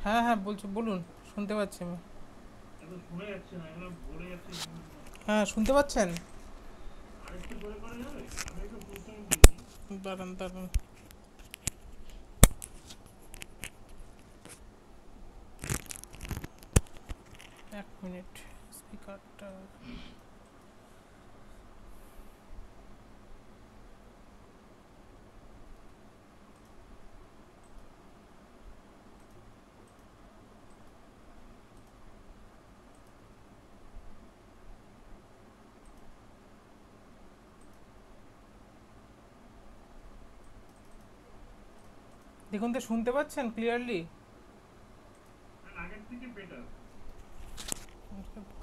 হ্যাঁ হ্যাঁ বলছি, বলুন, শুনতে পাচ্ছি আমি। এত শুনে যাচ্ছে না, এগুলো ভরে যাচ্ছে জিনিস। হ্যাঁ শুনতে পাচ্ছেন? আর একটু জোরে করা যাবে? আমি একটু ফুল সাউন্ড দিয়েছি। দাঁড়ান দাঁড়ান, 1 মিনিট। স্পিকারটা দেখুন তো, শুনতে পাচ্ছেন ক্লিয়ারলি? আর আগের থেকে বেটার।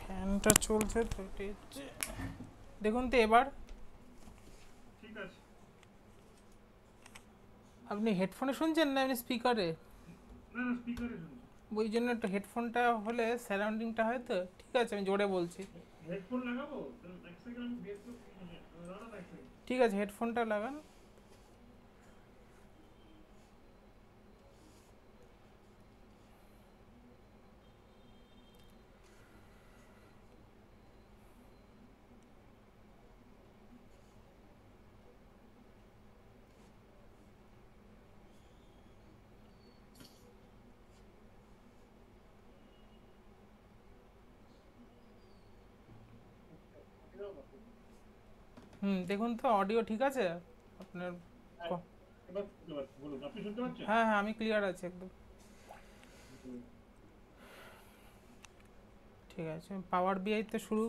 ফ্যানটা চলছে তো, এটাই হচ্ছে। দেখুন তো এবার। ঠিক আছে। আপনি হেডফোনে শুনছেন না আপনি স্পিকারে? না না, স্পিকারে শুনছি। ওই জন্য একটু হেডফোনটা হলে সারাউন্ডিংটা হয় তো। ঠিক আছে, আমি জোরে বলছি। হেডফোন লাগাবো? এক সেকেন্ড আমি বের করছি, দাঁড়ান এক সেকেন্ড। ঠিক আছে, হেডফোনটা লাগান। দেখুন তো অডিও ঠিক আছে আপনার? হ্যাঁ, ক- এবার শুনতে পাচ্ছি, বলুন। আপনি শুনতে পাচ্ছেন? হ্যাঁ হ্যাঁ, আমি ক্লিয়ার আছি একদম। ঠিক আছে, পাওয়ার বিআই তে শুরু।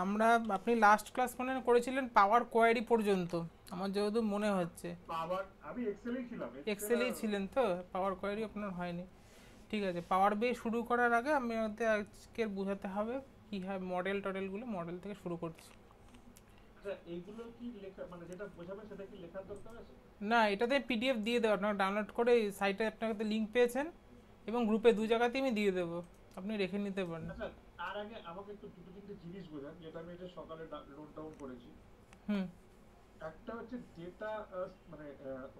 আমরা, আপনি লাস্ট ক্লাস মনে হয় করেছিলেন পাওয়ার কোয়ারি পর্যন্ত, আমার যেহেতু মনে হচ্ছে। আবার আমি এক্সেলেই ছিলাম, এক্সেল এক্সেলেই আর ছিলেন তো, পাওয়ার কোয়ারি আপনার হয়নি। ঠিক আছে, পাওয়ার বিআই শুরু করার আগে আমি ওদের আজকে বোঝাতে হবে কী হয়। মডেল টডেলগুলো মডেল থেকে শুরু করছি। আচ্ছা, এইগুলো কি লেখা, মানে যেটা বোঝাবে সেটা কি লেখার দরকার আছে? না, এটাতে পিডিএফ দিয়ে দেবো আপনাকে, ডাউনলোড করে সাইটে আপনাকে লিঙ্ক পেয়েছেন, এবং গ্রুপে দু জায়গাতেই আমি দিয়ে দেবো, আপনি রেখে নিতে পারেন। আচ্ছা, তার আগে আমাকে একটু দুটো তিনটে জিনিস বোঝান, যেটা আমি এটা সকালে নোট ডাউন করেছি। হুম। একটা হচ্ছে ডেটা, মানে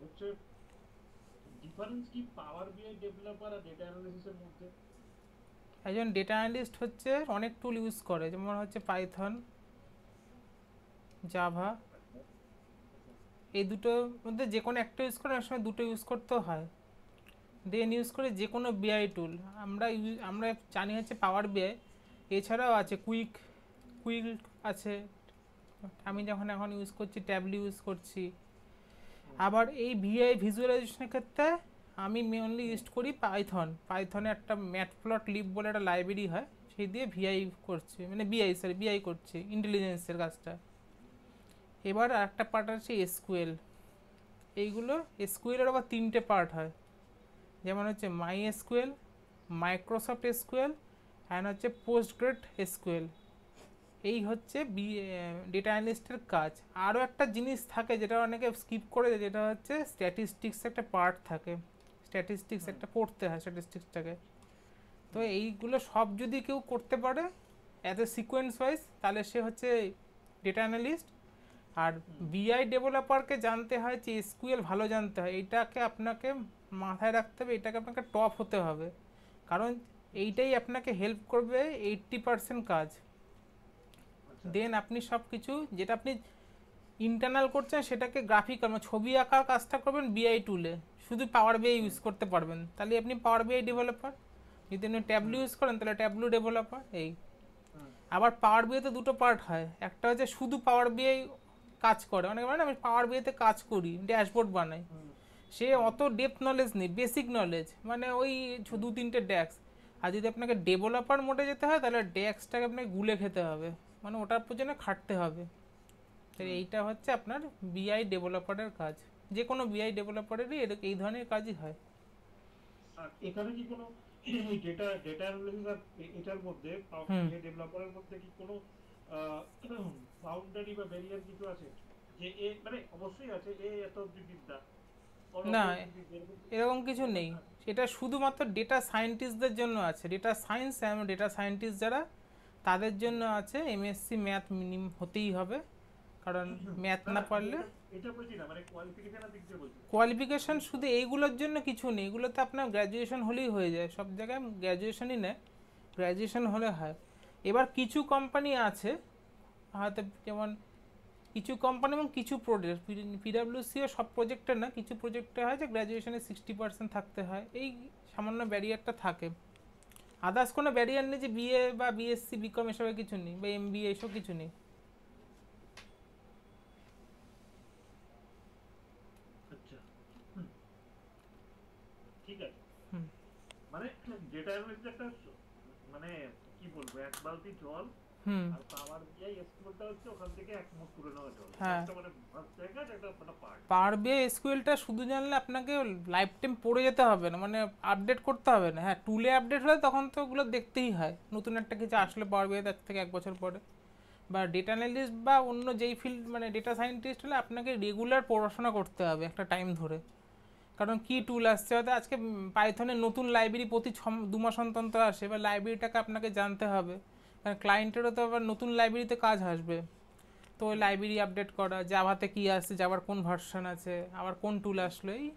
হচ্ছে ডিফারেন্স কি পাওয়ার বিআই ডেভেলপার আর ডেটা অ্যানালিসিসের মধ্যে? একজন ডেটা অ্যানালিস্ট হচ্ছে অনেক টুল ইউজ করে, যেমন হচ্ছে পাইথন, জাভা। আচ্ছা আচ্ছা। এই দুটোর মধ্যে যে কোনো একটা ইউজ করে, অনেক সময় দুটো ইউজ করতেও হয়। দেন ইউজ করে যে কোনো বিআই টুল। আমরা জানি হচ্ছে পাওয়ার বিআই, এছাড়াও আছে কুইক, কুইক আছে। আমি যখন এখন ইউজ করছি ট্যাবলি ইউজ করছি। হুম আবার এই ভিআই ভিজুয়ালাইজেশনের ক্ষেত্রে আমি মেনলি হুম ইউজ করি পাইথনে একটা ম্যাটপ্লট লিব বলে একটা লাইব্রেরি হয়, সেই দিয়ে ভিআই করছি, মানে বিআই করছি ইন্টেলিজেন্সের কাজটা। এবার একটা পার্ট আছে এসকিউএল। এইগুলো এসকিউএলের আবার 3টে পার্ট হয়, যেমন হচ্ছে মাই এসকিউএল, মাইক্রোসফট এসকিউএল, অ্যান্ড হচ্ছে পোস্টগ্রেড এসকিউএল। এই হচ্ছে ডেটা অ্যানালিস্টের কাজ। আরও একটা জিনিস থাকে যেটা অনেকে স্কিপ করে দেয়, যেটা হচ্ছে স্ট্যাটিস্টিক্স, একটা পার্ট থাকে। স্ট্যাটিস্টিক্স হুম একটা পড়তে হয় স্ট্যাটিস্টিক্সটাকে। তো এইগুলো সব যদি কেউ করতে পারে অ্যাজ এ সিকোয়েন্স ওয়াইজ, তাহলে সে হচ্ছে ডেটা অ্যানালিস্ট। আর হুম বিআই ডেভেলপারকে জানতে হয় যে এসকিউএল ভালো জানতে হয়, এইটাকে আপনাকে মাথায় রাখতে হবে, এটাকে আপনাকে টপ হতে হবে। কারণ এইটাই আপনাকে হেল্প করবে 80% কাজ। আচ্ছা দেন আপনি সব কিছু যেটা আপনি ইন্টারনাল করছেন সেটাকে গ্রাফিক্যাল, মানে ছবি আঁকার কাজটা করবেন বিআই টুলে। শুধু পাওয়ার বিআই হুম ইউজ করতে পারবেন, তাহলে আপনি পাওয়ার বিআই ডেভেলপার। যদি আপনি ট্যাবলু হুম ইউজ করেন তাহলে ট্যাবলু ডেভেলপার। এই হুম আবার পাওয়ার বিআইতে দুটো পার্ট হয়, একটা হচ্ছে শুধু পাওয়ার বিআই কাজ করে, অনেকে মানে আমি পাওয়ার বিআইতে কাজ করি, ড্যাশবোর্ড বানাই। হুম সে হুম অত ডেপথ নলেজ নেই, বেসিক নলেজ, মানে ওই হুম দু তিনটে ড্যাক্স। আর যদি আপনাকে ডেভেলপার মোডে যেতে হয় তাহলে ড্যাক্সটাকে আপনাকে গুলে খেতে হবে, মানে ওটার জন্য খাটতে হবে। তো হুম। এইটা হচ্ছে আপনার বিআই ডেভেলপারের কাজ। যে কোনো বিআই ডেভেলপারেরই এই ধরনের কাজই হয়। আর এখানে কি কোনো ডেটা ডেটা অ্যানালিসিস আর এটার মধ্যে হুম। বিএ ডেভেলপারের মধ্যে কি কোনো বাউন্ডারি বা ব্যারিয়ার কিছু আছে? যে এ মানে অবশ্যই আছে, এ এত অব্দি বিদ্যা, অত না, অব্দি বিদ্যা, এরকম এরকম কিছু ব্যাপার নেই। না? সেটা শুধুমাত্র ডেটা সায়েন্টিস্টদের জন্য আছে, ডেটা সায়েন্স এবং ডেটা সায়েন্টিস্ট যারা, তাদের জন্য হুম। আছে। এমএসসি ম্যাথ মিনিমাম হতেই হবে, কারণ ম্যাথ না না না, আমি পারলে। এটা এটা বলছি না, মানে কোয়ালিফিকেশনের দিক দিয়ে বলছি। কোয়ালিফিকেশান শুধু এইগুলোর জন্য কিছু নেই, এগুলোতে আপনার গ্র্যাজুয়েশন হলেই হয়ে যায়, সব জায়গায় গ্র্যাজুয়েশনই নেয়, গ্র্যাজুয়েশন হলে হয়। এবার কিছু কোম্পানি আছে হয়তো, যেমন কিছু কোম্পানি এবং কিছু প্রজেক্ট, পিডাব্লিউসিও সব প্রজেক্টে না, কিছু প্রজেক্টে হয় যে গ্র্যাজুয়েশনে 60% থাকতে হয়, এই সামান্য ব্যারিয়ারটা থাকে। আদার্স কোনো ব্যারিয়ার নেই যে বিএ বা বিএসসি বিকম এসবের কিছু নেই, বা এমবিএ এসব কিছু নেই। আচ্ছা, ঠিক আছে। হুম মানে ডেটা অ্যানালিসিস একটা মানে কি বলবো, এক বালতি জল, হুম আর পাওয়ার বিআই এসকিউএলটা হচ্ছে ওখান থেকে এক মুখ তুলে নেওয়া জল। হ্যাঁ, একটা মানে জায়গা, একটা মানে পার্ট। পাওয়ার বিআই এসকিউএলটা শুধু জানলে আপনাকে লাইফ টাইম পড়ে যেতে হবে না, মানে আপডেট করতে হবে না। হ্যাঁ, টুলে আপডেট হলে তখন তো ওগুলো দেখতেই হয়, নতুন একটা কিছু আসলে পাওয়ার বিআই তার থেকে 1 বছর পরে। বা ডেটা অ্যানালিস্ট বা অন্য যেই ফিল্ড, মানে ডেটা সায়েন্টিস্ট হলে আপনাকে রেগুলার পড়াশোনা করতে হবে একটা টাইম ধরে। কারণ কি টুল আসছে, হয়তো আজকে পাইথনের নতুন লাইব্রেরি প্রতি 2 মাস অন্তর আসে, এবার লাইব্রেরিটাকে আপনাকে জানতে হবে, কারণ ক্লায়েন্টেরও তো আবার নতুন লাইব্রেরিতে কাজ আসবে, তো ওই লাইব্রেরি আপডেট করা, জাভাতে কি আসছে, জাভার কোন ভার্সন আছে, আবার কোন টুল আসলো, এই।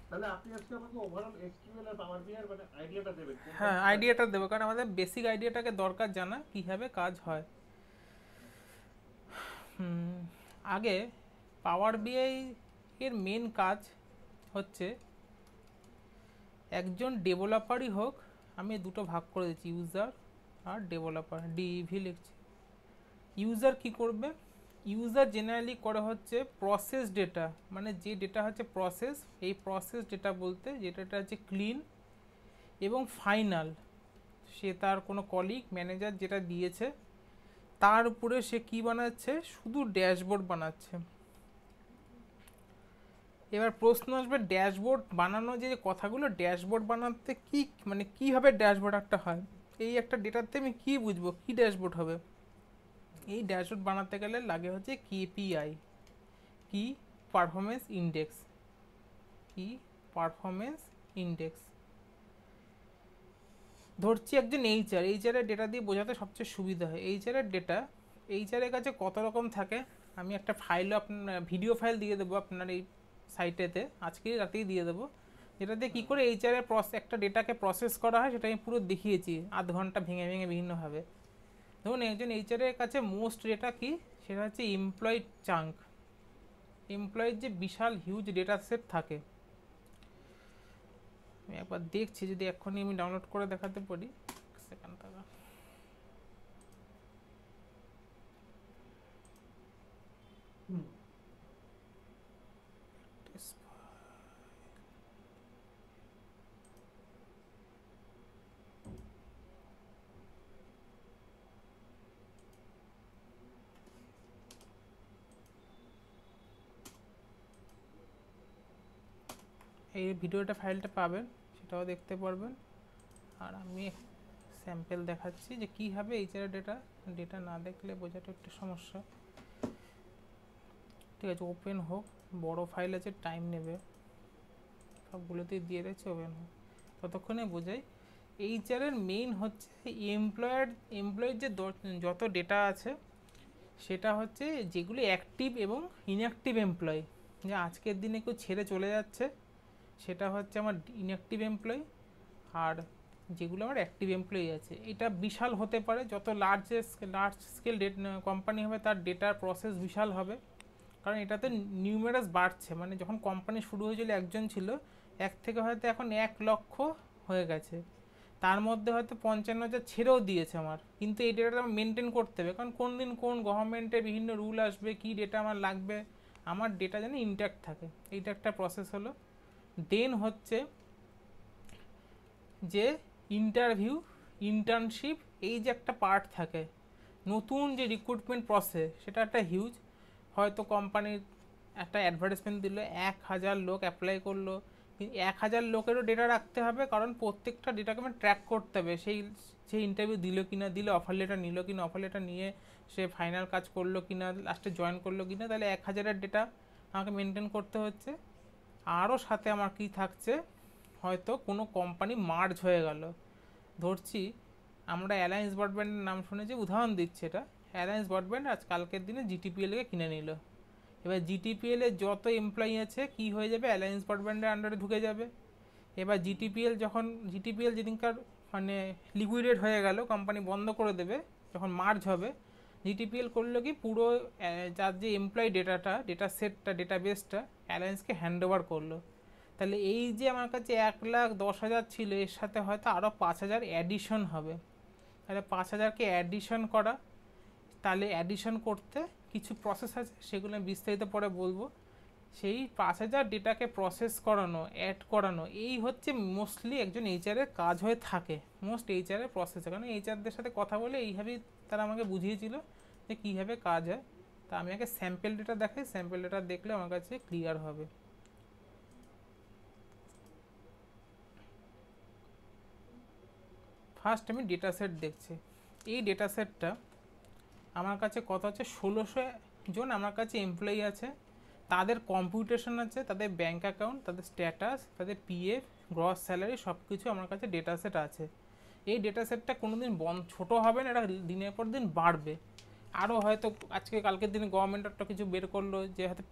তাহলে আপনি আজকে আমাকে ওভারঅল এসকিউএল আর পাওয়ার বিআই এর মানে আইডিয়াটা দেবেন কোনটা হ্যাঁ, কি কাজে আইডিয়াটা লাগে। দেবো, কারণ আমাদের বেসিক আইডিয়াটাকে দরকার জানা কীভাবে কাজ হয়। আগে পাওয়ার বিআই এর মেন কাজ হচ্ছে, একজন ডেভেলপারই হোক, আমি দুটো ভাগ করে দিচ্ছি, ইউজার আর ডেভেলপার, ডিইভি লিখছি। ইউজার কি করবে? ইউজার জেনারেলি করে হচ্ছে প্রসেস ডেটা, মানে যে ডেটা হচ্ছে প্রসেস, এই প্রসেস ডেটা বলতে যেটা হচ্ছে ক্লিন এবং ফাইনাল, সে তার কোনো কলিগ ম্যানেজার যেটা দিয়েছে তার উপরে সে কি বানাচ্ছে, শুধু ড্যাশবোর্ড বানাচ্ছে। এবার প্রশ্ন আসবে, ড্যাশবোর্ড বানানো, যে কথাগুলো ড্যাশবোর্ড বানাতে কি, মানে কীভাবে ড্যাশবোর্ড একটা হয়, এই একটা ডেটাতে আমি কী বুঝবো কী ড্যাশবোর্ড হবে। এই ড্যাশবোর্ড বানাতে গেলে লাগে হচ্ছে কেপিআই, কি পারফরমেন্স ইন্ডেক্স, কি পারফরমেন্স ইন্ডেক্স। ধরছি একজন এইচআরের ডেটা দিয়ে বোঝাতে সবচেয়ে সুবিধা হয়। এইচআরের ডেটা, এইচআরের কাছে কত রকম থাকে, আমি একটা ফাইলও আপনার ভিডিও ফাইল দিয়ে দেবো আপনার এই সাইটেতে, আজকেই রাতেই দিয়ে দেবো, যেটাতে কী করে এইচআরের একটা ডেটাকে প্রসেস করা হয় সেটা আমি পুরো দেখিয়েছি, আধ ঘন্টা ভেঙে ভেঙে বিভিন্নভাবে। ধরুন একজন এইচআরের কাছে মোস্ট ডেটা কি, সেটা হচ্ছে এমপ্লয়ি চাঙ্ক, এমপ্লয়ির যে বিশাল হিউজ ডেটা সেট থাকে। আমি একবার দেখছি যদি এক্ষুনি আমি ডাউনলোড করে দেখাতে পারি, সেকেন্ড টাকা। এই ভিডিওটা ফাইলটা পাবেন, সেটাও দেখতে পারবেন। আর আমি স্যাম্পল দেখাচ্ছি যে কীভাবে এইচআর ডেটা, ডেটা না দেখলে বোঝাটা একটু সমস্যা। ঠিক আছে, ওপেন হোক, বড় ফাইল আছে, টাইম নেবে, সবগুলোতেই দিয়ে দিচ্ছে, ওপেন হোক, ততক্ষণে বোঝাই। এইচআরের মেইন হচ্ছে এমপ্লয়ের যে যত ডেটা আছে সেটা হচ্ছে যেগুলো অ্যাক্টিভ এবং ইনঅ্যাক্টিভ এমপ্লয়ি, যে আজকের দিনে কেউ ছেড়ে চলে যাচ্ছে সেটা হচ্ছে আমার ইনঅ্যাক্টিভ এমপ্লয়ি, আর যেগুলো আমার অ্যাক্টিভ এমপ্লয়ি আছে। এটা বিশাল হতে পারে, যত লার্জ স্কেল কোম্পানি হবে তার ডেটার প্রসেস বিশাল হবে, কারণ এটাতে নিউমেরাস বাড়ছে, মানে যখন কোম্পানি শুরু হয়েছিল একজন ছিল, 1 থেকে হয়তো এখন 1,00,000 হয়ে গেছে, তার মধ্যে হয়তো 55,000 ছেড়েও দিয়েছে আমার, কিন্তু এই ডেটাটা আমার মেনটেন করতে হবে, কারণ কোন দিন কোন গভর্নমেন্টের বিভিন্ন রুল আসবে, কী ডেটা আমার লাগবে, আমার ডেটা যেন ইনট্যাক্ট থাকে, এইটা একটা প্রসেস হলো। দেন হচ্ছে যে ইন্টারভিউ, ইন্টার্নশিপ, এই যে একটা পার্ট থাকে, নতুন যে রিক্রুটমেন্ট প্রসেস, সেটা একটা হিউজ, হয়তো কোম্পানির একটা অ্যাডভার্টাইজমেন্ট দিল, 1,000 লোক অ্যাপ্লাই করলো, 1,000 লোকেরও ডেটা রাখতে হবে, কারণ প্রত্যেকটা ডেটাকে আমি ট্র্যাক করতে হবে, সেই ইন্টারভিউ দিল কি না, দিলে অফার লেটার নিল কি না, অফার লেটার নিয়ে সে ফাইনাল কাজ করলো কি না, লাস্টে জয়েন করলো কি না, তাহলে 1,000-এর ডেটা আমাকে মেনটেন করতে হচ্ছে। আরও সাথে আমার কি থাকছে, হয়তো কোনো কোম্পানি মার্জ হয়ে গেল, ধরছি আমরা অ্যালায়েন্স ব্রডব্যান্ডের নাম শুনেছি, উদাহরণ দিচ্ছি, এটা অ্যালায়েন্স ব্রডব্যান্ড আজ কালকের দিনে জিটিপিএলকে কিনে নিল। এবার জিটিপিএল এর যত এমপ্লয়ি আছে কি হয়ে যাবে, অ্যালায়েন্স ব্রডব্যান্ডের আন্ডারে ঢুকে যাবে। এবার জিটিপিএল যেদিনকার মানে লিকুইডেট হয়ে গেল, কোম্পানি বন্ধ করে দেবে, যখন মার্জ হবে, জিটিপিএল করলো কি পুরো যার যে এমপ্লয়ি ডেটা সেটটা ডেটাবেসটা অ্যালায়েন্সকে হ্যান্ড ওভার করলো। তাহলে এই যে আমার কাছে 1,10,000 ছিল, এর সাথে হয়তো আরও 5,000 অ্যাডিশন হবে। তাহলে 5,000কে অ্যাডিশন করা, তাহলে অ্যাডিশন করতে কিছু প্রসেস আছে, সেগুলো আমি বিস্তারিত পরে বলবো। সেই 5,000 ডেটাকে প্রসেস করানো, অ্যাড করানো, এই হচ্ছে মোস্টলি একজন এইচআরের কাজ হয়ে থাকে, মোস্ট এইচআরের প্রসেস। কারণ এইচআরদের সাথে কথা বলে এইভাবেই তারা আমাকে বুঝিয়েছিল যে কীভাবে কাজ হয়। তা আমি আগে স্যাম্পল ডেটা দেখাই, স্যাম্পল ডেটা দেখলে আমার কাছে ক্লিয়ার হবে। ফার্স্ট আমি ডেটা সেট দেখছি। এই ডেটা সেটটা আমার কাছে কত আছে, 1600 জন আমার কাছে এমপ্লয়ি আছে, তাদের কম্পিউটেশন আছে, তাদের ব্যাঙ্ক অ্যাকাউন্ট, তাদের স্ট্যাটাস, তাদের পিএফ, গ্রস স্যালারি, সব কিছু আমার কাছে ডেটা সেট আছে। এই ডেটা সেটটা কোনো দিন ছোটো হবে না, এটা দিনের পর দিন বাড়বে। আরও হয়তো আজকে কালকের দিনে গভর্নমেন্ট একটা কিছু বের করলো যে হয়তো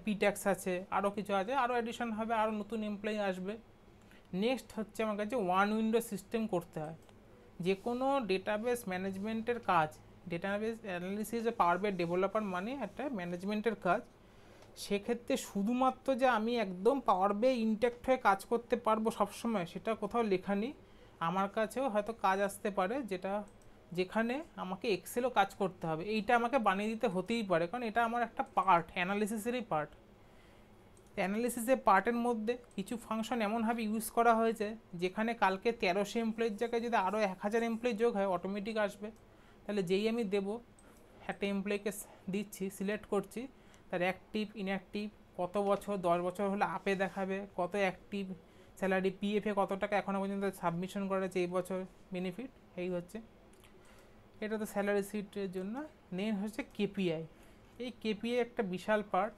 পি ট্যাক্স আছে, আরও কিছু আছে, আরও অ্যাডিশন হবে, আরও নতুন এমপ্লয়ি আসবে। নেক্সট হচ্ছে আমার কাছে ওয়ান উইন্ডো সিস্টেম করতে হয়। যে কোনো ডেটাবেস ম্যানেজমেন্টের কাজ, ডেটাবেস অ্যানালিসিস ও পাওয়ার বিআই ডেভেলপার মানে একটা ম্যানেজমেন্টের কাজ। সেক্ষেত্রে শুধুমাত্র যে আমি একদম পাওয়ার বিআই ইনট্যাক্ট হয়ে কাজ করতে পারবো সবসময়, সেটা কোথাও লেখা নেই। আমার কাছেও হয়তো কাজ আসতে পারে যেখানে আমাকে এক্সেলও কাজ করতে হবে, এইটা আমাকে বানিয়ে দিতে হতেই পারে, কারণ এটা আমার একটা পার্ট, অ্যানালিসিসেরই পার্ট। অ্যানালিসিসের পার্টের মধ্যে কিছু ফাংশন এমনভাবে ইউজ করা হয়েছে যেখানে কালকে 1300 এমপ্লয়ির জায়গায় যদি আরও 1000 এমপ্লয়ি যোগ হয়, অটোমেটিক আসবে। তাহলে যেই আমি দেবো, একটা এমপ্লয়িকে দিচ্ছি, সিলেক্ট করছি, তার অ্যাক্টিভ, ইনঅ্যাক্টিভ, কত বছর, 10 বছর হলে আপে দেখাবে, কত অ্যাক্টিভ, স্যালারি, পিএফে কত টাকা এখনও পর্যন্ত সাবমিশন করেছে এই বছর, বেনিফিট, এই হচ্ছে। এটা তো স্যালারি শিটের জন্য। নেন হচ্ছে কেপিআই। এই কেপিআই একটা বিশাল পার্ট,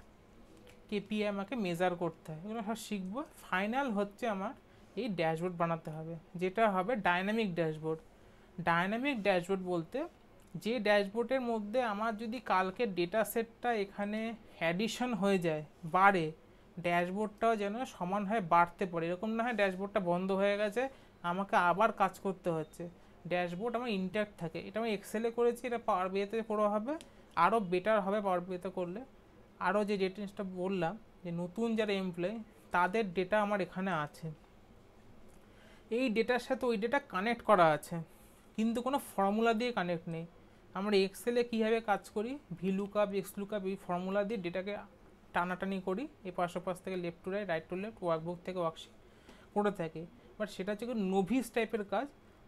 কেপিআই আমাকে মেজার করতে হয়, এগুলো সব শিখবো। ফাইনাল হচ্ছে আমার এই ড্যাশবোর্ড বানাতে হবে, যেটা হবে ডায়নামিক ড্যাশবোর্ড। ডায়নামিক ড্যাশবোর্ড বলতে যে ড্যাশবোর্ডের মধ্যে আমার যদি কালকে ডেটা সেটটা এখানে অ্যাডিশন হয়ে যায়, বাড়ে, ড্যাশবোর্ডটাও যেন সমান হয়ে বাড়তে পারে, এরকম না হয় ড্যাশবোর্ডটা বন্ধ হয়ে গেছে, আমাকে আবার কাজ করতে হচ্ছে। ড্যাশবোর্ড আমার ইনট্যাক্ট থাকে। এটা আমি এক্সেলে করেছি, এটা পাওয়ার বিআইতে করা হবে, আরও বেটার হবে পাওয়ার বিআইতে করলে। আরও যে জিনিসটা বললাম যে নতুন যারা এমপ্লয়ি, তাদের ডেটা আমার এখানে আছে, এই ডেটার সাথে ওই ডেটা কানেক্ট করা আছে, কিন্তু কোনো ফর্মুলা দিয়ে কানেক্ট নেই। আমরা এক্সেলে কীভাবে কাজ করি, ভিলুকআপ, এক্সলুকআপ, এই ফর্মুলা দিয়ে ডেটাকে টানাটানি করি, এই পাশ থেকে left to right, right to left, workbook থেকে ওয়ার্কশিট করে থাকি। বাট সেটা হচ্ছে নোভিস টাইপের কাজ,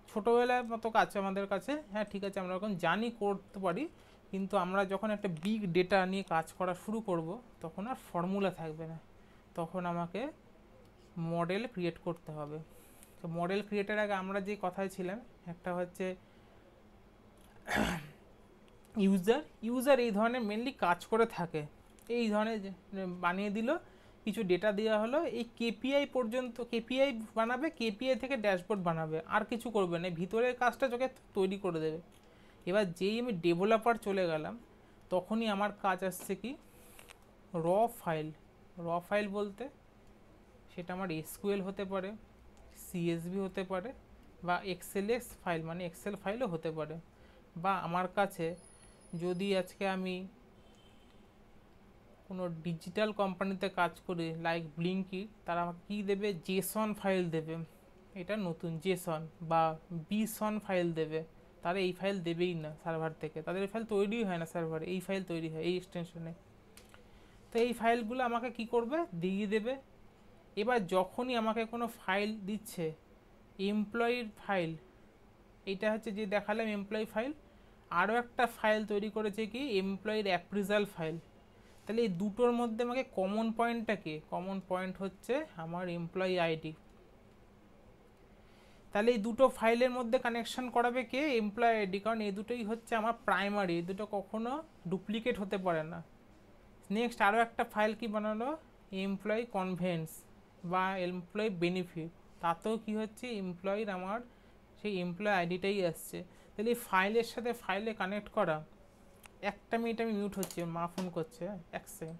ছোটোবেলার মতো কাজ আমাদের কাছে। হ্যাঁ ঠিক আছে, আমরা এখন জানি করতে পারি, কিন্তু আমরা যখন একটা বিগ ডেটা নিয়ে কাজ করা শুরু করব, তখন আর ফর্মুলা থাকবে না, তখন আমাকে মডেল ক্রিয়েট করতে হবে। তো মডেল ক্রিয়েটের আগে আমরা যে কথায় ছিলাম, একটা হচ্ছে ইউজার এই ধরনের মেনলি কাজ করে থাকে। এই ধরনের বানিয়ে দিল, কিছু ডেটা দেওয়া হলো, এই কেপিআই পর্যন্ত, কেপিআই বানাবে, কেপিআই থেকে ড্যাশবোর্ড বানাবে, আর কিছু করবে না, ভিতরের কাজটা তোকে তৈরি করে দেবে। এবার যেই আমি ডেভেলপার চলে গেলাম, তখনই আমার কাজ আসছে কি, র ফাইল বলতে সেটা আমার এসকিউএল হতে পারে, সিএসভি হতে পারে, বা এক্সএলএস ফাইল মানে এক্সেল ফাইলও হতে পারে। বা আমার কাছে যদি আজকে আমি কোনো ডিজিটাল কোম্পানিতে কাজ করি লাইক ব্লিঙ্কিট, তারা আমাকে কী দেবে, জেসন ফাইল দেবে, এটা নতুন জেসন, বা বিসন ফাইল দেবে। তারা এই ফাইল দেবেই না সার্ভার থেকে, তাদের এই ফাইল তৈরিই হয় না সার্ভারে, এই ফাইল তৈরি হয় এই এক্সটেনশনে। তো এই ফাইলগুলো আমাকে কি করবে, দিয়ে দেবে। এবার যখনই আমাকে কোনো ফাইল দিচ্ছে, এমপ্লয়ির ফাইল, এইটা হচ্ছে যে দেখালাম এমপ্লয়ি ফাইল, আরও একটা ফাইল তৈরি করেছে কি, এমপ্লয়ির অ্যাপ্রিজাল ফাইল। তাহলে এই দুটোর মধ্যে আমাকে কমন পয়েন্টটা কি, কমন পয়েন্ট হচ্ছে আমার এমপ্লয়ি আইডি। তাহলে এই দুটো ফাইলের মধ্যে কানেকশন করাবে কে, এমপ্লয়ি আইডি, কারণ এই দুটোই হচ্ছে আমার প্রাইমারি, এই দুটো কখনো ডুপ্লিকেট হতে পারে না। নেক্সট আরও একটা ফাইল কি বানালো, এমপ্লয়ি কনভেন্স বা এমপ্লয়ি বেনিফিট, তাতেও কি হচ্ছে, এমপ্লয়ির আমার সেই এমপ্লয়ি আইডিটাই আসছে। তাহলে এই ফাইলের সাথে ফাইলে কানেক্ট করা, একটা মিনিট আমি মিউট হচ্ছি, মা ফোন করছে, এক সেকেন্ড।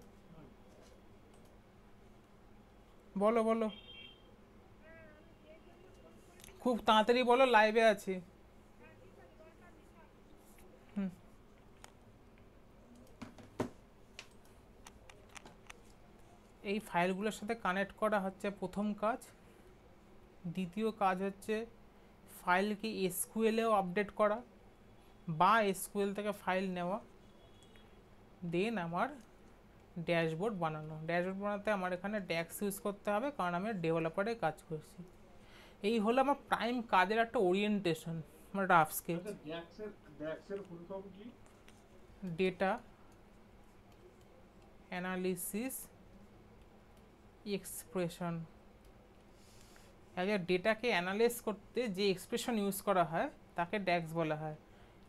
বলো বলো, খুব তাড়াতাড়ি বলো, লাইভে আছি। হুম, এই ফাইলগুলোর সাথে কানেক্ট করা হচ্ছে প্রথম কাজ। দ্বিতীয় কাজ হচ্ছে ফাইলকে এসকিউএলেও আপডেট করা বা এসকিউএল থেকে ফাইল নেওয়া। দেন আমার ড্যাশবোর্ড বানানো। ড্যাশবোর্ড বানাতে আমার এখানে ড্যাক্স ইউজ করতে হবে, কারণ আমি ডেভেলপারে কাজ করছি। এই হলো আমার প্রাইম কাজের একটা ওরিয়েন্টেশন, আমার রাফ স্কেচ। আচ্ছা, ড্যাক্সের ফুল ফর্ম কি? Data analysis expression. একটা ডেটাকে অ্যানালাইজ করতে যে এক্সপ্রেশন ইউজ করা হয় তাকে ড্যাক্স বলা হয়।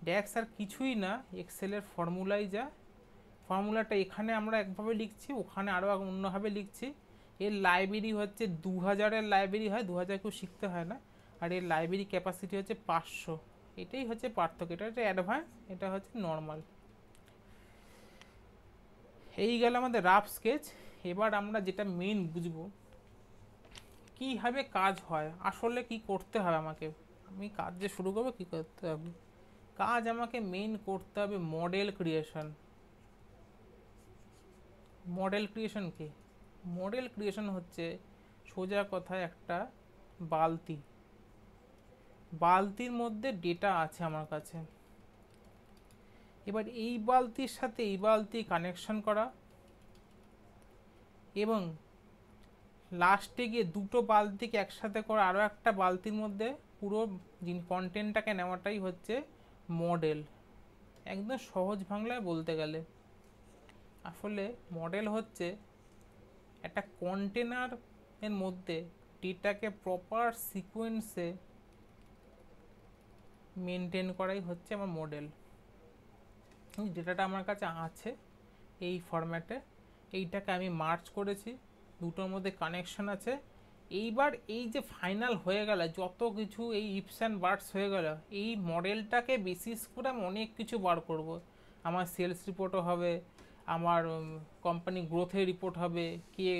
ড্যাক্স আর কিছুই না, এক্সেলের ফর্মুলাই যা। ফর্মুলাটা এখানে আমরা একভাবে লিখছি, ওখানে আরও অন্যভাবে লিখছি। এর লাইব্রেরি হচ্ছে 2000-এর লাইব্রেরি হয়, 2000 কেউ শিখতে হয় না। আর এর লাইব্রেরি ক্যাপাসিটি হচ্ছে 500। এটাই হচ্ছে পার্থক্য, এটা হচ্ছে অ্যাডভান্স, এটা হচ্ছে নর্মাল। এই গেল আমাদের রাফ স্কেচ। এবার আমরা যেটা মেইন বুঝবো কীভাবে কাজ হয়, আসলে কি করতে হবে আমাকে। আমি কাজ যে শুরু করবো, কী করতে হবে কাজ, আমাকে মেইন করতে হবে মডেল ক্রিয়েশন। মডেল ক্রিয়েশন কি? মডেল ক্রিয়েশন হচ্ছে সোজা কথায় একটা বালতি, বালতির মধ্যে ডেটা আছে আমার কাছে। এবার এই বালতির সাথে এই বালতি কানেকশন করা, এবং লাস্টে গিয়ে দুটো বালতিকে একসাথে করে আরও একটা বালতির মধ্যে পুরো কন্টেন্টটাকে নেওয়াটাই হচ্ছে মডেল। একদম সহজ বাংলায় বলতে গেলে আসলে মডেল হচ্ছে একটা কন্টেনার এর মধ্যে ডেটাকে প্রপার সিকোয়েন্সে মেনটেন করাই হচ্ছে আমার মডেল। ডেটাটা আমার কাছে আছে এই ফরম্যাটে, এইটাকে আমি মার্চ করেছি, দুটোর মধ্যে কানেকশন আছে। এইবার এই যে ফাইনাল হয়ে গেল, যত কিছু এই ইফস অ্যান্ড বার্ডস হয়ে গেল, এই মডেলটাকে বেসিস করে আমি অনেক কিছু বার করব। আমার সেলস রিপোর্টও হবে, আমার কোম্পানি গ্রোথের রিপোর্ট হবে, কে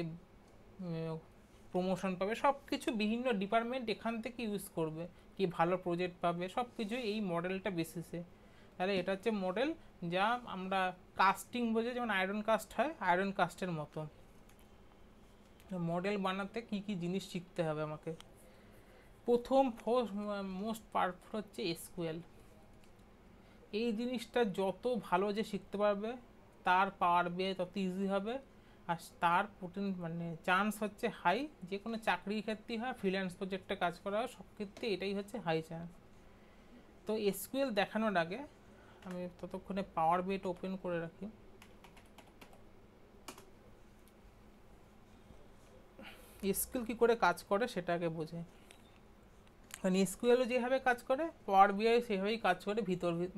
প্রমোশন পাবে, সব কিছু বিভিন্ন ডিপার্টমেন্ট এখান থেকে ইউজ করবে, কি ভালো প্রজেক্ট পাবে, সব কিছু এই মডেলটা বেসিসে। তাহলে এটা হচ্ছে মডেল, যা আমরা কাস্টিং বোঝে, যেমন আয়রন কাস্ট হয়, আয়রন কাস্টের মতো। মডেল বানাতে কি কি জিনিস শিখতে হবে আমাকে? প্রথম মোস্ট পাওয়ারফুল হচ্ছে এসকিউএল। এই জিনিসটা যত ভালো যে শিখতে পারবে, তার পাওয়ার বিআই তত ইজি হবে। আর তার চান্স হচ্ছে হাই, যে কোনো চাকরির ক্ষেত্রেই হয়, ফ্রিল্যান্স প্রজেক্টে কাজ করা হয়, সব ক্ষেত্রে এটাই হচ্ছে হাই চান্স। তো এসকিউএল দেখানোর আগে আমি ততক্ষণে পাওয়ার বিআইটা ওপেন করে রাখি। এসকিউএল কী করে কাজ করে সেটাকে বোঝে, কারণ এসকিউএলও যেভাবে কাজ করে পাওয়ার বিআই সেভাবেই কাজ করে,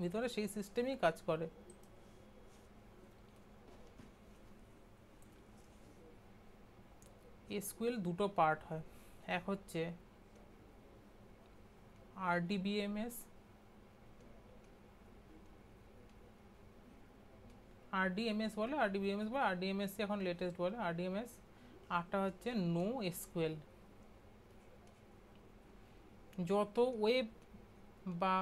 ভিতরে সেই সিস্টেমেই কাজ করে। এসকিউএল দুটো পার্ট হয়, এক হচ্ছে আরডিবিএমএস, আরডিএমএস বলে, আরডিবিএমএস বা আরডিএমএস এখন লেটেস্ট বলে আরডিএমএস। আরটা হচ্ছে নো এসকিউএল। যত ওয়েব বা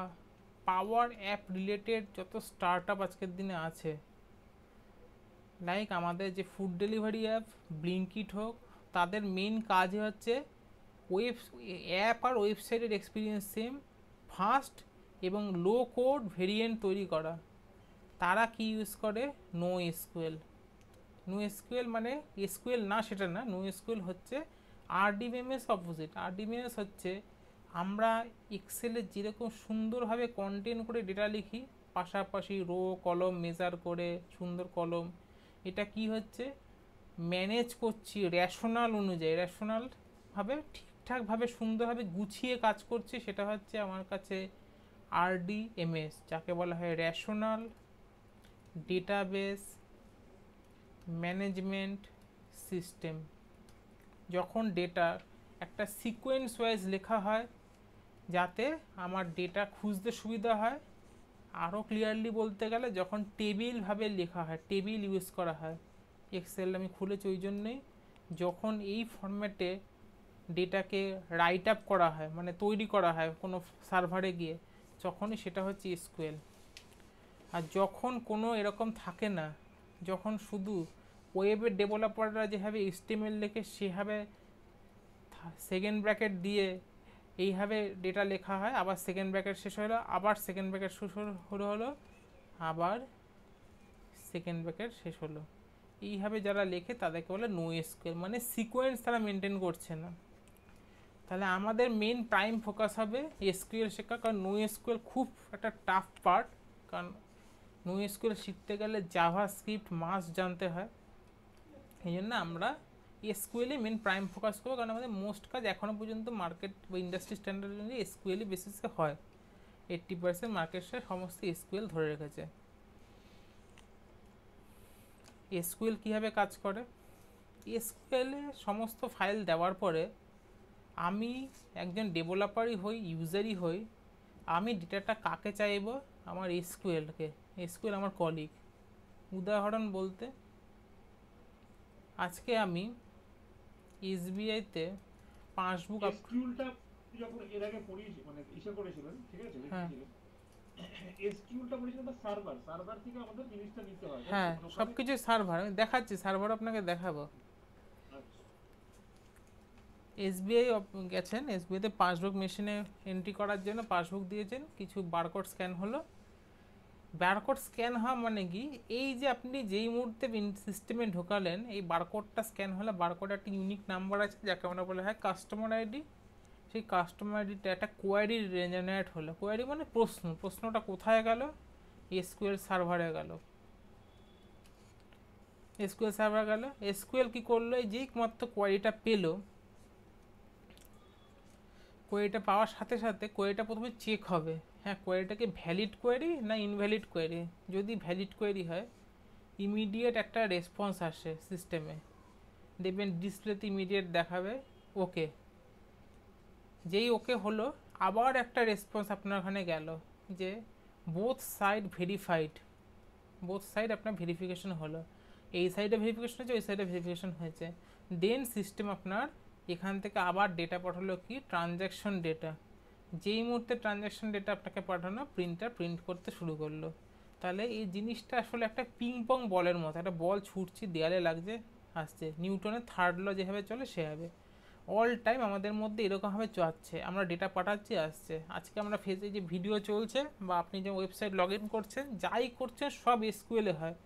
পাওয়ার অ্যাপ রিলেটেড যত স্টার্ট আপ আজকের দিনে আছে, লাইক আমাদের যে ফুড ডেলিভারি অ্যাপ ব্লিঙ্কিট হোক, তাদের মেইন কাজই হচ্ছে অ্যাপ আর ওয়েবসাইটের এক্সপিরিয়েন্স সেম, ফাস্ট এবং লো কোড ভেরিয়েন্ট তৈরি করা। তারা কি ইউজ করে? No SQL. নো এসকিউএল মানে এসকিউএল না সেটা না, নো এসকিউএল হচ্ছে আরডিবিএমএস অপোজিট। আরডিবিএমএস হচ্ছে আমরা এক্সেলে যেরকম সুন্দরভাবে কন্টেন্ট করে ডেটা লিখি, পাশাপাশি রো কলম মেজার করে সুন্দর কলম, এটা কি হচ্ছে ম্যানেজ করছি রেশনাল অনুযায়ী, রেশনালভাবে ঠিকঠাকভাবে সুন্দরভাবে গুছিয়ে কাজ করছি, সেটা হচ্ছে আমার কাছে আরডিএমএস, যাকে বলা হয় রেশনাল ডেটাবেস ম্যানেজমেন্ট সিস্টেম। যখন ডেটা একটা সিকোয়েন্স ওয়াইজ লেখা হয়, যাতে আমার ডেটা খুঁজতে সুবিধা হয়, আরও ক্লিয়ারলি বলতে গেলে যখন টেবিলভাবে লেখা হয়, টেবিল ইউজ করা হয়, এক্সেল আমি খুলেছি ওই জন্যই, যখন এই ফরম্যাটে ডেটাকে রাইট আপ করা হয়, মানে তৈরি করা হয় কোনো সার্ভারে গিয়ে, তখনই সেটা হচ্ছে এসকিউএল। আর যখন কোনো এরকম থাকে না, যখন শুধু ওয়েবের ডেভেলপাররা যেভাবে এইচটিএমএল লেখে সেভাবে সেকেন্ড ব্র্যাকেট দিয়ে এইভাবে ডেটা লেখা হয়, আবার সেকেন্ড ব্র্যাকেট শেষ হলো, আবার সেকেন্ড ব্র্যাকেট হলো, আবার সেকেন্ড ব্র্যাকেট শেষ হলো, এইভাবে যারা লেখে তাদেরকে বলে নো এসকিউএল, মানে সিকোয়েন্স তারা মেনটেন করছে না। তাহলে আমাদের মেন প্রাইম ফোকাস হবে এসকিউএল শেখা, কারণ নো এসকিউএল খুব একটা টাফ পার্ট, কারণ নো এসকিউএল শিখতে গেলে জাভাস্ক্রিপ্ট মাস্ট জানতে হয়। এই জন্য আমরা এসকিউএলই মেন প্রাইম ফোকাস করবো, কারণ আমাদের মোস্ট কাজ এখনও পর্যন্ত মার্কেট বা ইন্ডাস্ট্রি স্ট্যান্ডার্ড অনুযায়ী এসকিউএলই বেসিসে হয়। 80% মার্কেট শেয়ার সমস্ত এসকিউএল ধরে রেখেছে। এসকিউএল কীভাবে কাজ করে, এসকিউএলে সমস্ত ফাইল দেওয়ার পরে আমি একজন ডেভেলপারই হই, ইউজারই হই, আমি ডেটাটা কাকে চাইবো, আমার এসকিউএলকে। এসকিউএল আমার কলিগ। উদাহরণ বলতে আজকে আমি এসবিআইতে পাসবুক এসকিউএলটা যখন এর আগে পড়িয়েছি, মানে ইসে করেছিলেন, ঠিক আছে, হ্যাঁ এসকিউএলটা পড়েছিলেন বা সার্ভার থেকে আমাদের জিনিসটা নিতে হয়। হ্যাঁ সব কিছু সার্ভার, আমি দেখাচ্ছি, সার্ভার আপনাকে দেখাবো। এসবিআই গেছেন, এসবিআইতে পাসবুক মেশিনে এন্ট্রি করার জন্য পাসবুক দিয়েছেন, কিছু বারকোড স্ক্যান হলো। বারকোড স্ক্যান হওয়া মানে কি, এই যে আপনি যেই মুহূর্তে সিস্টেমে ঢোকালেন, এই বারকোডটা স্ক্যান হলে বারকোডে একটা ইউনিক নাম্বার আছে যাকে আমরা বলা হয় কাস্টমার আইডি। সেই কাস্টমার আইডিটা একটা কোয়ারি জেনারেট হলো। কোয়ারি মানে প্রশ্ন, প্রশ্নটা কোথায় গেল, এসকিউএল সার্ভারে গেল। এসকিউএল সার্ভার গেল, এসকিউএল কী করলো, এই যেই মাত্র কোয়ারিটা পেলো, কোয়েরিটা পাওয়ার সাথে সাথে কোয়েরিটা প্রথমে চেক হবে, হ্যাঁ কোয়েরিটাকে ভ্যালিড কোয়েরি না ইনভ্যালিড কোয়েরি। যদি ভ্যালিড কোয়েরি হয় ইমিডিয়েট একটা রেসপন্স আসে সিস্টেমে, দেখবেন ডিসপ্লেতে ইমিডিয়েট দেখাবে ওকে। যেই ওকে হলো আবার একটা রেসপন্স আপনার ওখানে গেল যে both side verified, both side আপনার ভেরিফিকেশন হলো, এই সাইডে ভেরিফিকেশন হয়েছে, ওই সাইডে ভেরিফিকেশন হয়েছে। দেন সিস্টেম আপনার এখান থেকে আবার ডেটা পাঠালো, কি ট্রানজ্যাকশন ডেটা। যেই মুহূর্তে ট্রানজ্যাকশন ডেটা আপনাকে পাঠানো, প্রিন্টার প্রিন্ট করতে শুরু করলো। তাহলে এই জিনিসটা আসলে একটা পিং পং বলের মতো, একটা বল ছুটছি, দেয়ালে লাগছে, আসছে, নিউটনের থার্ড ল যেভাবে চলে সেভাবে অল টাইম আমাদের মধ্যে এরকমভাবে যাচ্ছে, আমরা ডেটা পাঠাচ্ছি, আসছে। আজকে আমরা ফেসে যে ভিডিও চলছে বা আপনি যে ওয়েবসাইট লগ ইন করছেন, যাই করছেন সব এসকিউএলে হয়।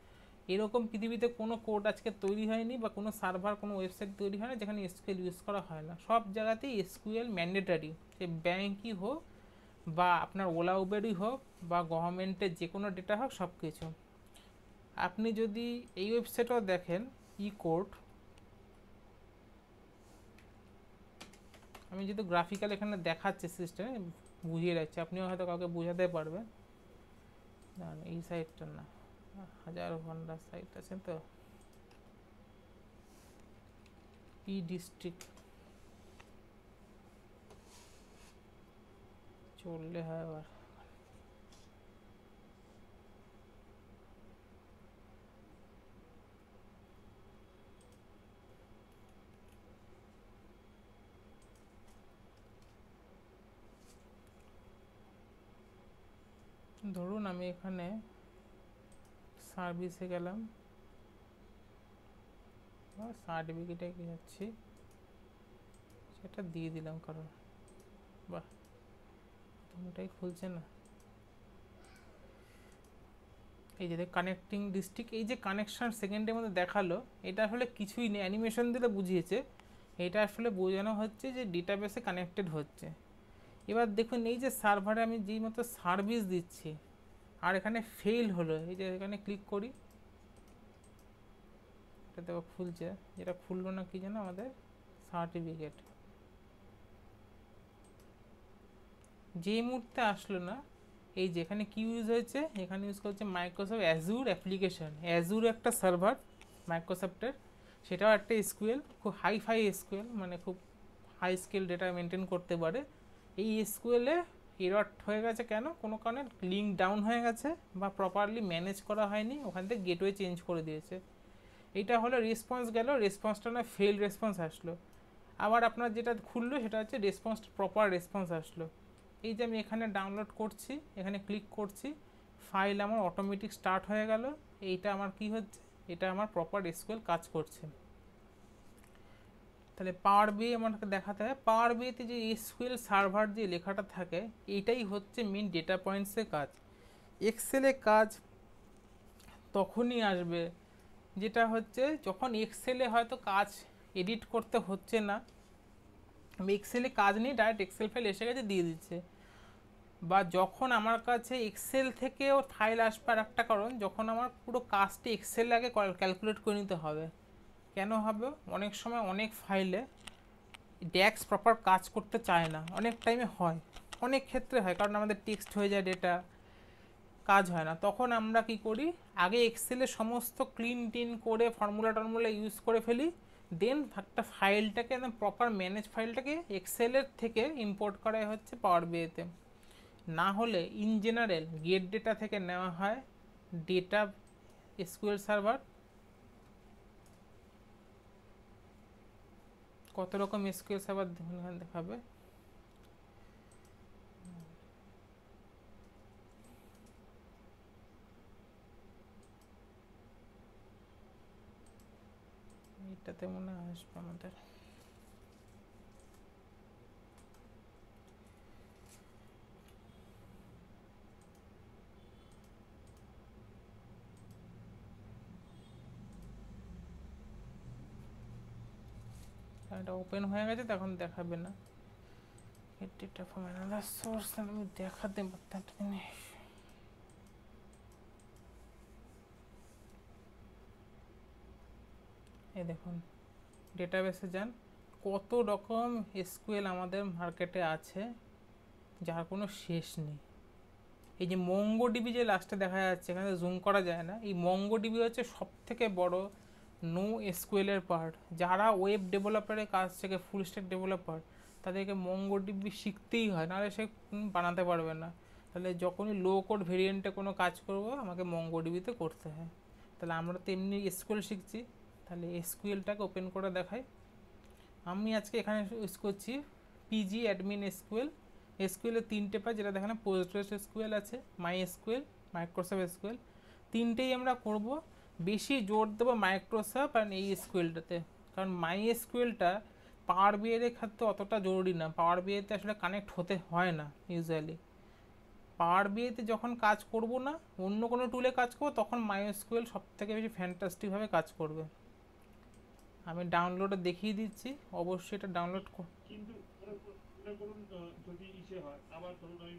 এরকম পৃথিবীতে কোনো কোড আজকে তৈরি হয়নি বা কোনো সার্ভার, কোনো ওয়েবসাইট তৈরি হয় না যেখানে এসকিউএল ইউজ করা হয় না। সব জায়গাতেই এসকিউএল ম্যান্ডেটারি, সে ব্যাঙ্কই হোক বা আপনার ওলা উবেরই হোক বা গভর্নমেন্টের যে কোনো ডেটা হোক, সব কিছু। আপনি যদি এই ওয়েবসাইটও দেখেন ই কোড, আমি যেহেতু গ্রাফিক্যাল এখানে দেখাচ্ছি সিস্টেমে বুঝিয়ে রাখছি, আপনিও হয়তো কাউকে বোঝাতে পারবেন। না এই সাইটটা না, হাজার ঘন্টা সাইট আছে তো, ই ডিস্ট্রিক্ট চললে হয় আবার। ধরুন আমি এখানে সার্ভিসে গেলাম, সার্টিফিকেটে যাচ্ছি, সেটা দিয়ে দিলাম, কারণ বাহ প্রথমটাই খুলছে না। এই যে কানেক্টিং ডিস্ট্রিক্ট, এই যে কানেকশন সেকেন্ডের মধ্যে দেখালো, এটা আসলে কিছুই নেই, অ্যানিমেশন দিলে বুঝিয়েছে। এটা আসলে বোঝানো হচ্ছে যে ডেটাবেসে কানেক্টেড হচ্ছে। এবার দেখুন এই যে সার্ভারে আমি যেই মতো সার্ভিস দিচ্ছি আর এখানে ফেল হলো, এই যে এখানে ক্লিক করি, এটা দেখো খুলছে, যেটা খুললো না কি যেন আমাদের সার্টিফিকেট। যেই মুহূর্তে আসলো না, এই যে এখানে কি ইউজ হয়েছে, এখানে ইউজ করছে মাইক্রোসফট অ্যাজুর অ্যাপ্লিকেশন। অ্যাজুর একটা সার্ভার মাইক্রোসফটের, সেটাও একটা এসকিউএল, খুব হাই এসকিউএল, মানে খুব হাই স্কেল ডেটা মেনটেন করতে পারে। এই এসকিউএলে এরর হয়ে গেছে কেন, কোনো কারণে লিঙ্ক ডাউন হয়ে গেছে বা প্রপারলি ম্যানেজ করা হয়নি, ওখান থেকে গেটওয়ে চেঞ্জ করে দিয়েছে। এইটা হলো রেসপন্স গেল, রেসপন্সটা না ফেল রেসপন্স আসলো। আবার আপনার যেটা খুললো সেটা হচ্ছে রেসপন্সটা প্রপার রেসপন্স আসলো। এই যে আমি এখানে ডাউনলোড করছি, এখানে ক্লিক করছি, ফাইল আমার অটোমেটিক স্টার্ট হয়ে গেল। এইটা আমার কি হচ্ছে, এটা আমার প্রপার এসকিউএল কাজ করছে। তাহলে পাওয়ার বিআই আমাকে দেখাতে হয়, পাওয়ার বিআইতে যে এসকিউএল সার্ভার যে লেখাটা থাকে এইটাই হচ্ছে মেন ডেটা পয়েন্টসের কাজ। এক্সেলে কাজ তখনই আসবে যেটা হচ্ছে যখন এক্সেলে হয়তো কাজ এডিট করতে হচ্ছে না, এক্সেলে কাজ নেই, ডাইরেক্ট এক্সেল ফাইল এসে গেছে দিয়ে দিচ্ছে, বা যখন আমার কাছে এক্সেল থেকেও ফাইল আসবার একটা কারণ, যখন আমার পুরো কাজটি এক্সেল আগে ক্যালকুলেট করে নিতে হবে। কেন হবে, অনেক সময় অনেক ফাইলে ড্যাক্স প্রপার কাজ করতে চায় না, অনেক টাইমে হয়, অনেক ক্ষেত্রে হয়, কারণ আমাদের টেক্সট হয়ে যায়, ডেটা কাজ হয় না। তখন আমরা কি করি, আগে এক্সেলে সমস্ত ক্লিন টিন করে ফর্মুলা টর্মুলা ইউজ করে ফেলি, দেন একটা ফাইলটাকে একদম প্রপার ম্যানেজ ফাইলটাকে এক্সেলের থেকে ইম্পোর্ট করাই হচ্ছে পাওয়ার বিআইতে। না হলে ইন জেনারেল গেট ডেটা থেকে নেওয়া হয় ডেটা এসকিউএল সার্ভার। কত রকম এসকিউএল সার্ভার দেখাবে, এটাতে মনে হয় আসবে আমাদের। এটা ওপেন হয়ে গেছে, তখন দেখাবে না get data from another source. আমি দেখাতে পারতাম জিনিস। এই দেখুন ডেটাবেসে যান, কত রকম এসকিউএল আমাদের মার্কেটে আছে যার কোনো শেষ নেই। এই যে মঙ্গোডিবি যে লাস্টে দেখা যাচ্ছে, এখানে জুম করা যায় না, এই মঙ্গোডিবি হচ্ছে সব থেকে বড় নো এসকিউএলের পার্ট। যারা ওয়েব ডেভেলপারের কাজ থেকে ফুল স্ট্যাক ডেভেলপার, তাদেরকে মঙ্গোডিবি শিখতেই হয়, নাহলে সে বানাতে পারবে না। তাহলে যখনই লো কোড ভেরিয়েন্টে কোনো কাজ করব আমাকে মঙ্গোডিবিতে করতে হয়। তাহলে আমরা তো এমনি এসকিউএল শিখছি, তাহলে এসকিউএলটাকে ওপেন করে দেখাই। আমি আজকে এখানে ইউজ করছি পিজি অ্যাডমিন এসকিউএল। এসকিউএলের তিনটে পাই, যেটা দেখানে পোস্টগ্রেস এসকিউএল আছে, মাই এসকিউএল, মাইক্রোসফট এসকিউএল, তিনটেই আমরা করব। বেশি জোর দেবো মাইক্রোসফট আর এই এসকিউএলটাতে, কারণ মাই এসকিউএলটা পাওয়ার বিআইয়ের ক্ষেত্রে অতটা জরুরি না, পাওয়ার বিআইতে আসলে কানেক্ট হতে হয় না ইউজুয়ালি। পাওয়ার বিআইতে যখন কাজ করব না, অন্য কোনো টুলে কাজ করবো, তখন মাই এসকিউএল সব থেকে বেশি ফ্যান্টাস্টিকভাবে কাজ করবে। আমি ডাউনলোডে দেখিয়ে দিচ্ছি, অবশ্যই এটা ডাউনলোড কিন্তু মনে করুন যদি ইসে হয়, আবার ধরুন আমি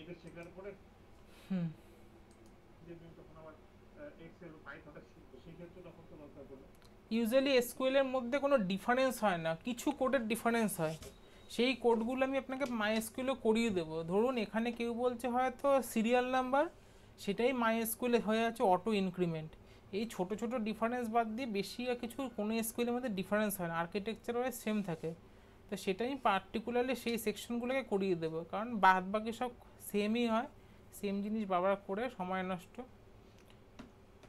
এটা শেখার পরে হুম যে আমি তখন আবার এক্সেল পাইথনটা শিখবো, সেই ক্ষেত্রে তখন তো দরকার পড়বে। ইউজুয়ালি এসকিউএল এর মধ্যে কোনো ডিফারেন্স হয় না, কিছু কোডের ডিফারেন্স হয়, সেই কোডগুলো আমি আপনাকে মাই এসকিউএলও করিয়ে দেবো। ধরুন এখানে কেউ বলছে হয়তো সিরিয়াল নাম্বার, সেটাই মাই এসকিউএলে হয়ে যাচ্ছে অটো ইনক্রিমেন্ট। এই ছোট ছোট ডিফারেন্স বাদ দিয়ে বেশি আর কিছু কোনো এসকিউএলের মধ্যে ডিফারেন্স হয় না, আর্কিটেকচার ওয়াইজ সেম থাকে। তো সেটাই পার্টিকুলারলি সেই সেকশনগুলোকে করিয়ে দেবো, কারণ বাদ বাকি সব সেমই হয়, সেম জিনিস বারবার করে সময় নষ্ট।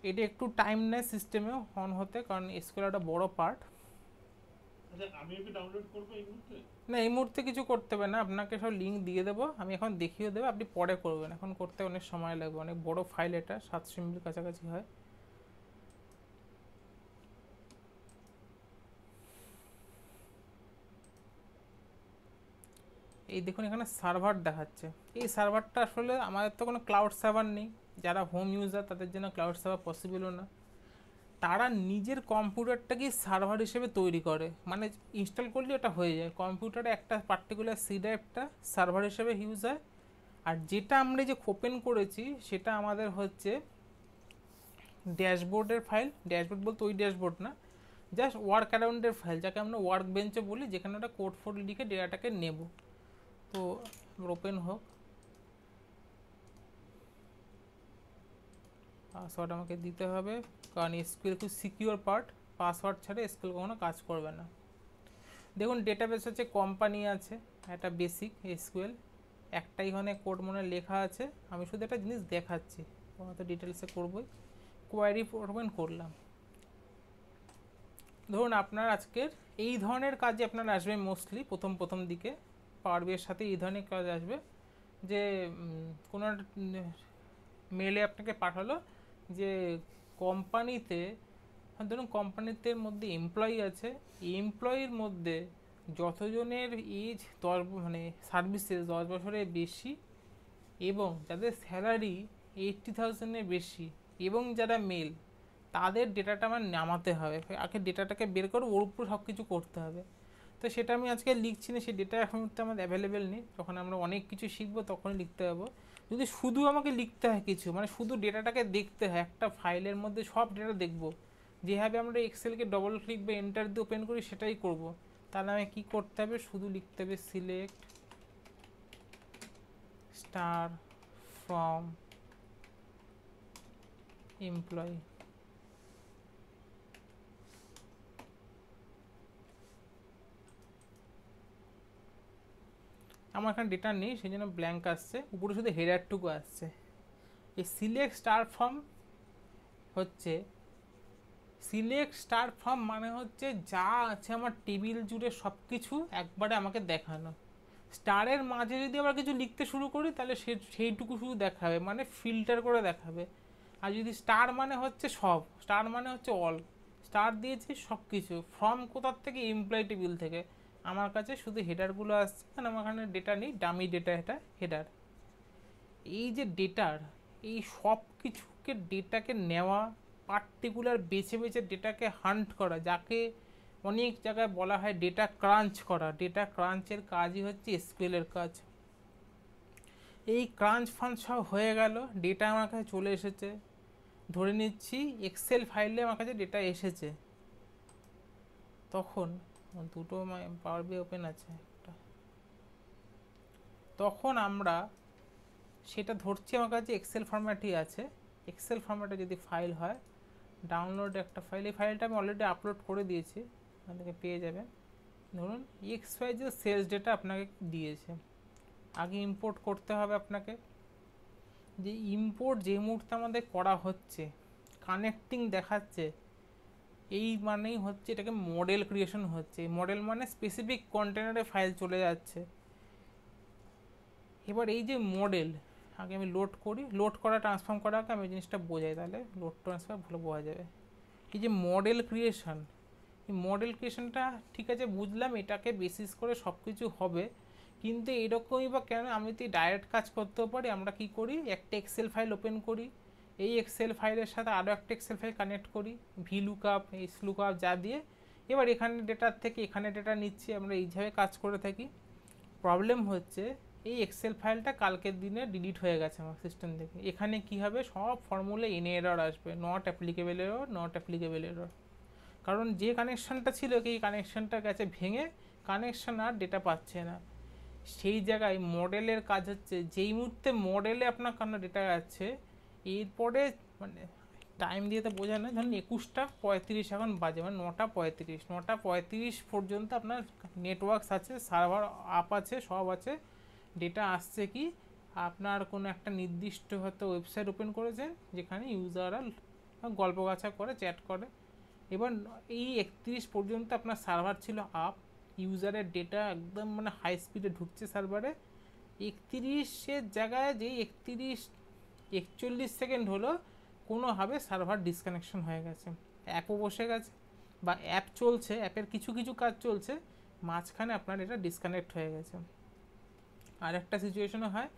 এটা একটু টাইম নেয় সিস্টেমেও অন হতে, কারণ এসকিউএল একটা বড় পার্ট। আচ্ছা, আমি ওকে ডাউনলোড করবো এই মুহূর্তে? না, এই মুহূর্তে কিছু করতে হবে না, আপনাকে সব লিঙ্ক দিয়ে দেবো, আমি এখন দেখিয়ে দেবো, আপনি পরে করবেন, এখন করতে অনেক সময় লাগবে, অনেক বড় ফাইল, এটা 700 MB কাছাকাছি হয়। এই দেখুন এখানে সার্ভার দেখাচ্ছে, এই সার্ভারটা আসলে আমাদের তো কোনো ক্লাউড সার্ভার নেই, যারা হোম ইউজার তাদের জন্য ক্লাউড সার্ভার পসিবলও না। তারা নিজের কম্পিউটারটাকেই সার্ভার হিসেবে তৈরি করে, মানে ইনস্টল করলে ওটা হয়ে যায়, কম্পিউটারে একটা পার্টিকুলার সি ড্রাইভটা সার্ভার হিসেবে ইউজ হয়। আর যেটা আমরা যে ওপেন করেছি সেটা আমাদের হচ্ছে ড্যাশবোর্ডের ফাইল, ড্যাশবোর্ড বলতে ওই ড্যাশবোর্ড না, জাস্ট ওয়ার্ক অ্যারাউন্ডের ফাইল, যাকে আমরা ওয়ার্ক বেঞ্চও বলি, যেখানে ওটা কোড ফোড লিখে ডেটাটাকে নেব। তো ওপেন হোক, পাসওয়ার্ড আমাকে দিতে হবে, কারণ এসকিউএল খুব সিকিউর পার্ট, পাসওয়ার্ড ছাড়া এসকিউএল কখনো কাজ করবে না। দেখুন ডেটাবেস হচ্ছে কোম্পানি আছে, একটা বেসিক এসকিউএল, একটাই এখানে কোড মনে লেখা আছে, আমি শুধু একটা জিনিস দেখাচ্ছি, তোমার তো ডিটেলসে করবোই। কোয়ারি ওপেন করলাম, ধরুন আপনার আজকের এই ধরনের কাজে আপনার আসবে মোস্টলি প্রথম দিকে পাওয়ার বিয়ের সাথে এই ধরনের কাজ আসবে যে কোনো মেলে আপনাকে পাঠালো যে কোম্পানিতে, ধরুন কোম্পানিতে মধ্যে এমপ্লয়ি আছে, এমপ্লয়ির মধ্যে যতজনের এজ 10 মানে সার্ভিসেস 10 বছরের বেশি এবং যাদের স্যালারি 80,000-এর বেশি এবং যারা মেল, তাদের ডেটাটা আমার নামাতে হবে। আগে ডেটাটাকে বের করে ওর উপর সব কিছু করতে হবে। তো সেটা আমি আজকে লিখছি না, সেই ডেটা এখন তো আমার অ্যাভেলেবেল নেই, যখন আমরা অনেক কিছু শিখবো তখনই লিখতে হবে। যদি শুধু আমাকে লিখতে হয় কিছু, মানে শুধু ডেটাটাকে দেখতে হয়, একটা ফাইলের মধ্যে সব ডেটা দেখবো, যেভাবে আমরা এক্সেলকে ডবল ক্লিক বা এন্টার দিয়ে ওপেন করি সেটাই করব, তাহলে আমাকে কী করতে হবে, শুধু লিখতে হবে সিলেক্ট স্টার ফ্রম এমপ্লয়ি। আমার এখানে ডেটা নেই সেই জন্য ব্ল্যাঙ্ক আসছে, উপরে শুধু হেডারটুকু আসছে। এই সিলেক্ট স্টার ফ্রম হচ্ছে, সিলেক্ট স্টার ফ্রম মানে হচ্ছে যা আছে আমার টেবিল জুড়ে সব কিছু একবারে আমাকে দেখানো। স্টারের মাঝে যদি আবার কিছু লিখতে শুরু করি তাহলে সেইটুকু শুধু দেখাবে, মানে ফিল্টার করে দেখাবে। আর যদি স্টার মানে হচ্ছে সব, স্টার মানে হচ্ছে অল, স্টার দিয়েছি সব কিছু, ফ্রম কোথার থেকে, এমপ্লয় টেবিল থেকে। আমার কাছে শুধু হেডারগুলো আসছে, কারণ আমার এখানে ডেটা নেই, ডামি ডেটা, এটা হেডার। এই যে ডেটার, এই সব কিছুকে ডেটাকে নেওয়া, পার্টিকুলার বেছে বেছে ডেটাকে হান্ট করা, যাকে অনেক জায়গায় বলা হয় ডেটা ক্রাঞ্চ করা। ডেটা ক্রাঞ্চের কাজই হচ্ছে এসকিউএলের কাজ। এই ক্রাঞ্চ ফাঞ্চ সব হয়ে গেল, ডেটা আমার কাছে চলে এসেছে, ধরে নিচ্ছি এক্সেল ফাইলে আমার কাছে ডেটা এসেছে, তখন দুটো পাওয়ার বি ওপেন আছে একটা, তখন আমরা সেটা ধরছি আমার কাছে এক্সেল ফরম্যাটই আছে। এক্সেল ফরম্যাটে যদি ফাইল হয়, ডাউনলোড একটা ফাইল, এই ফাইলটা আমি অলরেডি আপলোড করে দিয়েছি, আপনাকে পেয়ে যাবেন। ধরুন XY যে সেলস ডেটা আপনাকে দিয়েছে, আগে ইম্পোর্ট করতে হবে আপনাকে। যে ইম্পোর্ট যে মুহূর্তে আমাদের করা হচ্ছে, কানেক্টিং দেখাচ্ছে, এই মানেই হচ্ছে এটাকে মডেল ক্রিয়েশন হচ্ছে। মডেল মানে স্পেসিফিক কন্টেনারে ফাইল চলে যাচ্ছে। এবার এই যে মডেল, আগে আমি লোড করি, লোড করা ট্রান্সফর্ম করা আগে আমি জিনিসটা বোঝাই, তাহলে লোড ট্রান্সফার ভালো বোঝা যাবে। এই যে মডেল ক্রিয়েশন, এই মডেল ক্রিয়েশনটা ঠিক আছে বুঝলাম, এটাকে বেসিস করে সব কিছু হবে, কিন্তু এরকমই বা কেন, আমি তো ডাইরেক্ট কাজ করতেও পারি। আমরা কি করি, একটা এক্সেল ফাইল ওপেন করি, এই এক্সেল ফাইলের সাথে আরও একটা এক্সেল ফাইল কানেক্ট করি, ভি লুকআপ এস লুকআপ যা দিয়ে, এবার এখানে ডেটার থেকে এখানে ডেটা নিচ্ছি, আমরা এইভাবে কাজ করে থাকি। প্রবলেম হচ্ছে এই এক্সেল ফাইলটা কালকের দিনে ডিলিট হয়ে গেছে আমার সিস্টেম থেকে। এখানে কি হবে, সব ফর্মুলা এনে এরর আসবে, not applicable error, not applicable error. কারণ যে কানেকশানটা ছিল এই কানেকশানটা গেছে ভেঙে, কানেকশান আর ডেটা পাচ্ছে না। সেই জায়গায় মডেলের কাজ হচ্ছে, যেই মুহূর্তে মডেলে আপনার কোনো ডেটা যাচ্ছে, এরপরে মানে টাইম দিয়ে তো বোঝা না, ধরুন 21:35 এখন বাজে, মানে 9:35, 9:35 পর্যন্ত আপনার নেটওয়ার্কস আছে, সার্ভার আপ আছে, সব আছে, ডেটা আসছে কি, আপনার কোনো একটা নির্দিষ্ট হয়তো ওয়েবসাইট ওপেন করেছেন যেখানে ইউজাররা গল্প গাছা করে, চ্যাট করে। এবার এই 31 পর্যন্ত আপনার সার্ভার ছিল আপ, ইউজারের ডেটা একদম মানে হাই স্পিডে ঢুকছে সার্ভারে। 31-এর জায়গায় যেই 41 সেকেন্ড হলো, কোনোভাবে সার্ভার ডিসকানেকশন হয়ে গেছে, অ্যাপও বসে গেছে, বা অ্যাপ চলছে, অ্যাপের কিছু কিছু কাজ চলছে, মাঝখানে আপনার এটা ডিসকানেক্ট হয়ে গেছে। আর একটা সিচুয়েশনও হয়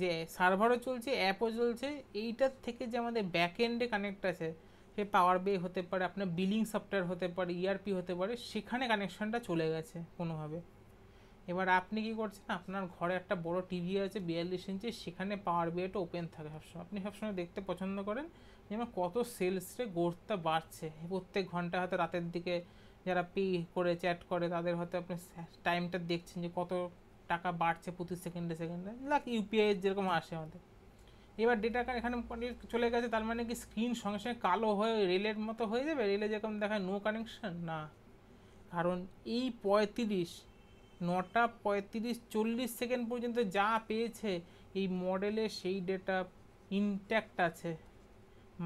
যে সার্ভারও চলছে, অ্যাপও চলছে, এইটার থেকে যে আমাদের ব্যাক এন্ডে কানেক্ট আছে, সে পাওয়ার বে হতে পারে, আপনার বিলিং সফটওয়্যার হতে পারে, ইআরপি হতে পারে, সেখানে কানেকশনটা চলে গেছে কোনোভাবে। এবার আপনি কি করছেন, আপনার ঘরে একটা বড় টিভি আছে 42 ইঞ্চি, সেখানে পাওয়ার বিটা ওপেন থাকে সবসময়, আপনি সবসময় দেখতে পছন্দ করেন যে আমার কত সেলসে গ্রোথটা বাড়ছে প্রত্যেক ঘন্টা। হয়তো রাতের দিকে যারা পে করে চ্যাট করে তাদের হয়তো আপনি টাইমটা দেখছেন যে কত টাকা বাড়ছে প্রতি সেকেন্ডে সেকেন্ডে, লাইক ইউপিআই যেরকম আসে আমাদের। এবার ডেটা এখানে চলে গেছে, তার মানে কি স্ক্রিন সঙ্গে সঙ্গে কালো হয়ে রেলের মতো হয়ে যাবে, রেলে যেরকম দেখায় নো কানেকশন, না। কারণ এই 35 9:35-40 পর্যন্ত যা পেয়েছে এই মডেলে সেই ডেটা ইনট্যাক্ট আছে,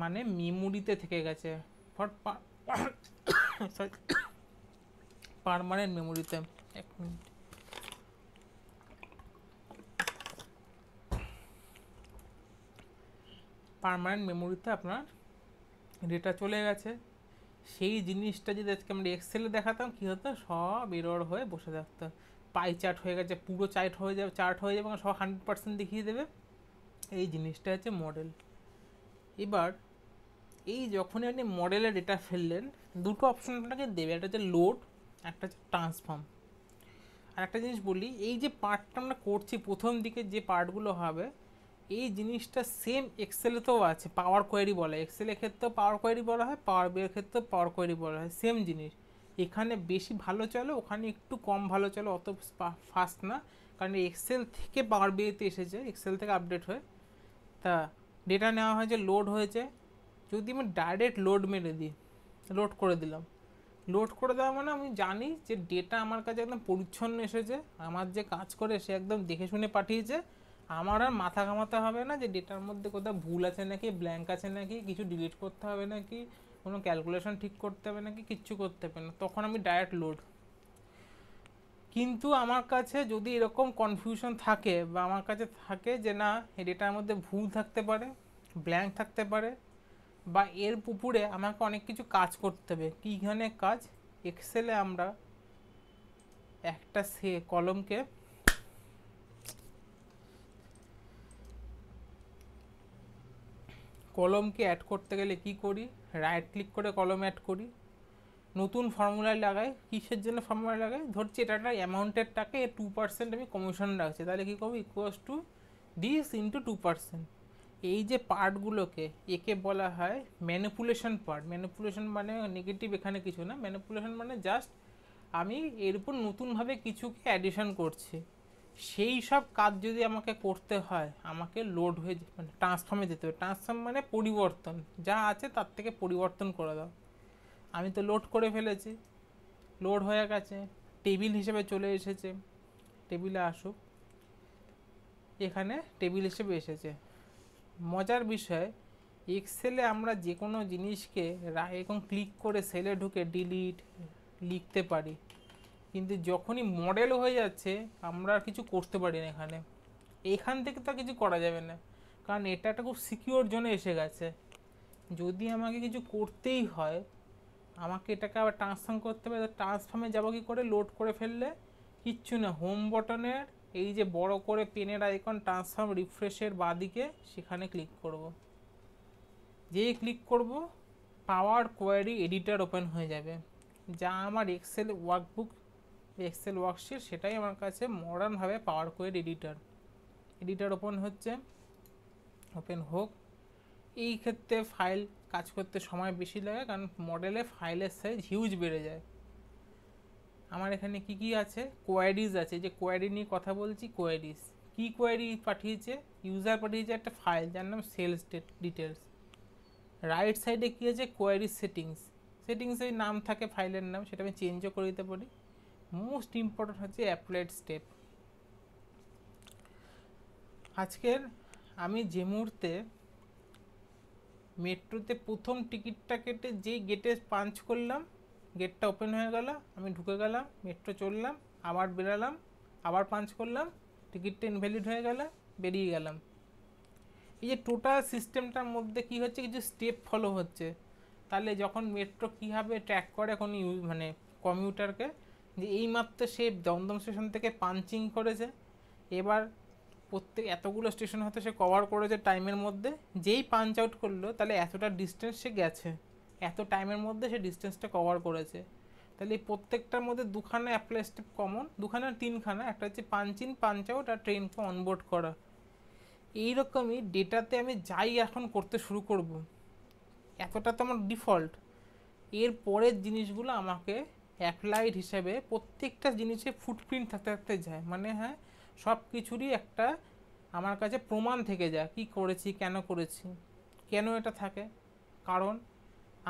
মানে মেমোরিতে থেকে গেছে, ফর পারমানেন্ট মেমোরিতে। এক মিনিট, পারমানেন্ট মেমোরিতে আপনার ডেটা চলে গেছে। সেই জিনিসটা যদি আজকে আমরা এক্সেলে দেখাতাম কী হতো, সব এরর হয়ে বসে থাকতো, পাই চার্ট হয়ে গেছে, পুরো চার্ট হয়ে যাবে, এবং সব 100% দেখিয়ে দেবে। এই জিনিসটা হচ্ছে মডেল। এবার এই যখনই আপনি মডেলে ডেটা ফেললেন, দুটো অপশন আপনাকে দেবে, একটা হচ্ছে লোড, একটা হচ্ছে ট্রান্সফর্ম। আর একটা জিনিস বলি, এই যে পার্টটা আমরা করছি প্রথম দিকে যে পার্টগুলো হবে, এই জিনিসটা সেম এক্সেলেতেও আছে, পাওয়ার কোয়েরি বলা হয়। এক্সেলের ক্ষেত্রেও পাওয়ার কোয়েরি বলা হয়, পাওয়ার বিয়ের ক্ষেত্রেও পাওয়ার কোয়েরি বলা হয়, সেম জিনিস। এখানে বেশি ভালো চলে, ওখানে একটু কম ভালো চলে, অত ফাস্ট না, কারণ এক্সেল থেকে পাওয়ার বিয়েতে এসেছে, এক্সেল থেকে আপডেট হয়ে। তা ডেটা নেওয়া হয়েছে, লোড হয়েছে, যদি আমি ডাইরেক্ট লোড মেরে দিই, লোড করে দিলাম, লোড করে দেওয়া মানে আমি জানি যে ডেটা আমার কাছে একদম পরিচ্ছন্ন এসেছে, আমার যে কাজ করে সে একদম দেখে শুনে পাঠিয়েছে, আমার আর মাথা ঘামাতে হবে না যে ডেটার মধ্যে কোথাও ভুল আছে নাকি, ব্ল্যাঙ্ক আছে নাকি, কিছু ডিলিট করতে হবে নাকি, কোনো ক্যালকুলেশন ঠিক করতে হবে নাকি, কিচ্ছু করতে হবে না, তখন আমি ডাইরেক্ট লোড। কিন্তু আমার কাছে যদি এরকম কনফিউশন থাকে, বা আমার কাছে থাকে যে না এই ডেটার মধ্যে ভুল থাকতে পারে, ব্ল্যাঙ্ক থাকতে পারে, বা এর উপরে আমাকে অনেক কিছু কাজ করতে হবে, কী ধরনের কাজ, এক্সেলে আমরা একটা কলমকে অ্যাড করতে গেলে কি করি, রাইট ক্লিক করে কলম অ্যাড করি, নতুন ফর্মুলায় লাগাই। কিসের জন্য ফর্মুলা লাগাই, ধরছি এটা একটা অ্যামাউন্টের টাকা, 2% আমি কমিশন রাখছি, তাহলে কী করবো, ইকুয়ালস টু দিস ইন্টু 2%। এই যে পার্টগুলোকে, একে বলা হয় ম্যানিপুলেশন পার্ট। ম্যানিপুলেশন মানে নেগেটিভ, এখানে কিছু না, ম্যানিপুলেশন মানে জাস্ট আমি এর উপর নতুনভাবে কিছুকে অ্যাডিশন করছি। সেই সব কাজ যদি আমাকে করতে হয়, আমাকে লোড হয়ে মানে ট্রান্সফর্মে যেতে হবে। ট্রান্সফর্ম মানে পরিবর্তন, যা আছে তার থেকে পরিবর্তন করে দাও। আমি তো লোড করে ফেলেছি, লোড হয়ে গেছে, টেবিল হিসেবে চলে এসেছে, টেবিলে আসুক, এখানে টেবিল হিসেবে এসেছে। মজার বিষয়, এক্সেলে আমরা যে কোনো জিনিসকে এরকম ক্লিক করে সেলে ঢুকে ডিলিট লিখতে পারি, কিন্তু যখনই মডেল হয়ে যাচ্ছে আমরা আর কিছু করতে পারি না। এখান থেকে তো কিছু করা যাবে না, কারণ এটা একটা খুব সিকিউর জোনে এসে গেছে। যদি আমাকে কিছু করতেই হয়, আমাকে এটাকে আবার ট্রান্সফর্ম করতে হবে। ট্রান্সফর্মে যাবো কি করে, লোড করে ফেললে কিচ্ছু না, হোম বটনের এই যে বড় করে পেনের আইকন, ট্রান্সফর্ম রিফ্রেশের বাঁদিকে, সেখানে ক্লিক করব। যেই ক্লিক করব, পাওয়ার কোয়েরি এডিটর ওপেন হয়ে যাবে, যা আমার এক্সেল ওয়ার্কবুক, এক্সেল ওয়ার্কশিট, সেটাই আমার কাছে মডার্নভাবে পাওয়ার কোয়েরি এডিটর ওপেন হচ্ছে। ওপেন হোক। এই ক্ষেত্রে ফাইল কাজ করতে সময় বেশি লাগে, কারণ মডেলে ফাইলের সাইজ হিউজ বেড়ে যায়। আমার এখানে কি কি আছে, কোয়ারিজ আছে, যে কোয়ারি নিয়ে কথা বলছি, কোয়ারিজ কি, কোয়ারি পাঠিয়েছে, ইউজার পাঠিয়েছে একটা ফাইল যার নাম সেলস ডিটেলস। রাইট সাইডে কী আছে, কোয়ারি সেটিংসের নাম থাকে ফাইলের নাম, সেটা আমি চেঞ্জও করে দিতে পারি। মোস্ট ইম্পর্টেন্ট হচ্ছে অ্যাপ্লাইড স্টেপ। আজকের আমি যে মুহূর্তে মেট্রোতে প্রথম টিকিটটা কেটে যেই গেটে পাঞ্চ করলাম, গেটটা ওপেন হয়ে গেল, আমি ঢুকে গেলাম, মেট্রো চললাম, আবার বেরালাম, আবার পাঞ্চ করলাম, টিকিটটা ইনভ্যালিড হয়ে গেল, বেরিয়ে গেলাম। এই যে টোটাল সিস্টেমটার মধ্যে কি হচ্ছে, কিছু স্টেপ ফলো হচ্ছে। তাহলে যখন মেট্রো কীভাবে ট্র্যাক করে কোনো মানে কমিউটারকে, যে এইমাত্র সে দমদম স্টেশন থেকে পাঞ্চিং করেছে, এবার প্রত্যেক এতগুলো স্টেশন হয়তো সে কভার করেছে টাইমের মধ্যে, যেই পাঞ্চ আউট করলো তাহলে এতটা ডিস্টেন্স সে গেছে, এত টাইমের মধ্যে সে ডিস্টেন্সটা কভার করেছে। তাহলে এই প্রত্যেকটার মধ্যে দুখানা অ্যাপ্লাই স্টেপ কমন, দুখানা তিনখানা, একটা হচ্ছে পাঞ্চ ইন, পাঞ্চ আউট, আর ট্রেনকে অনবোর্ড করা। এইরকমই ডেটাতে আমি যাই এখন করতে শুরু করব, এতটা তো আমার ডিফল্ট, এর পরের জিনিসগুলো আমাকে অ্যাপ্লাইড হিসেবে প্রত্যেকটা জিনিসে ফুটপ্রিন্ট থাকতে থাকতে যায়, মানে হ্যাঁ সব কিছুরই একটা আমার কাছে প্রমাণ থেকে যায়, কি করেছি, কেন করেছি, কেন এটা থাকে। কারণ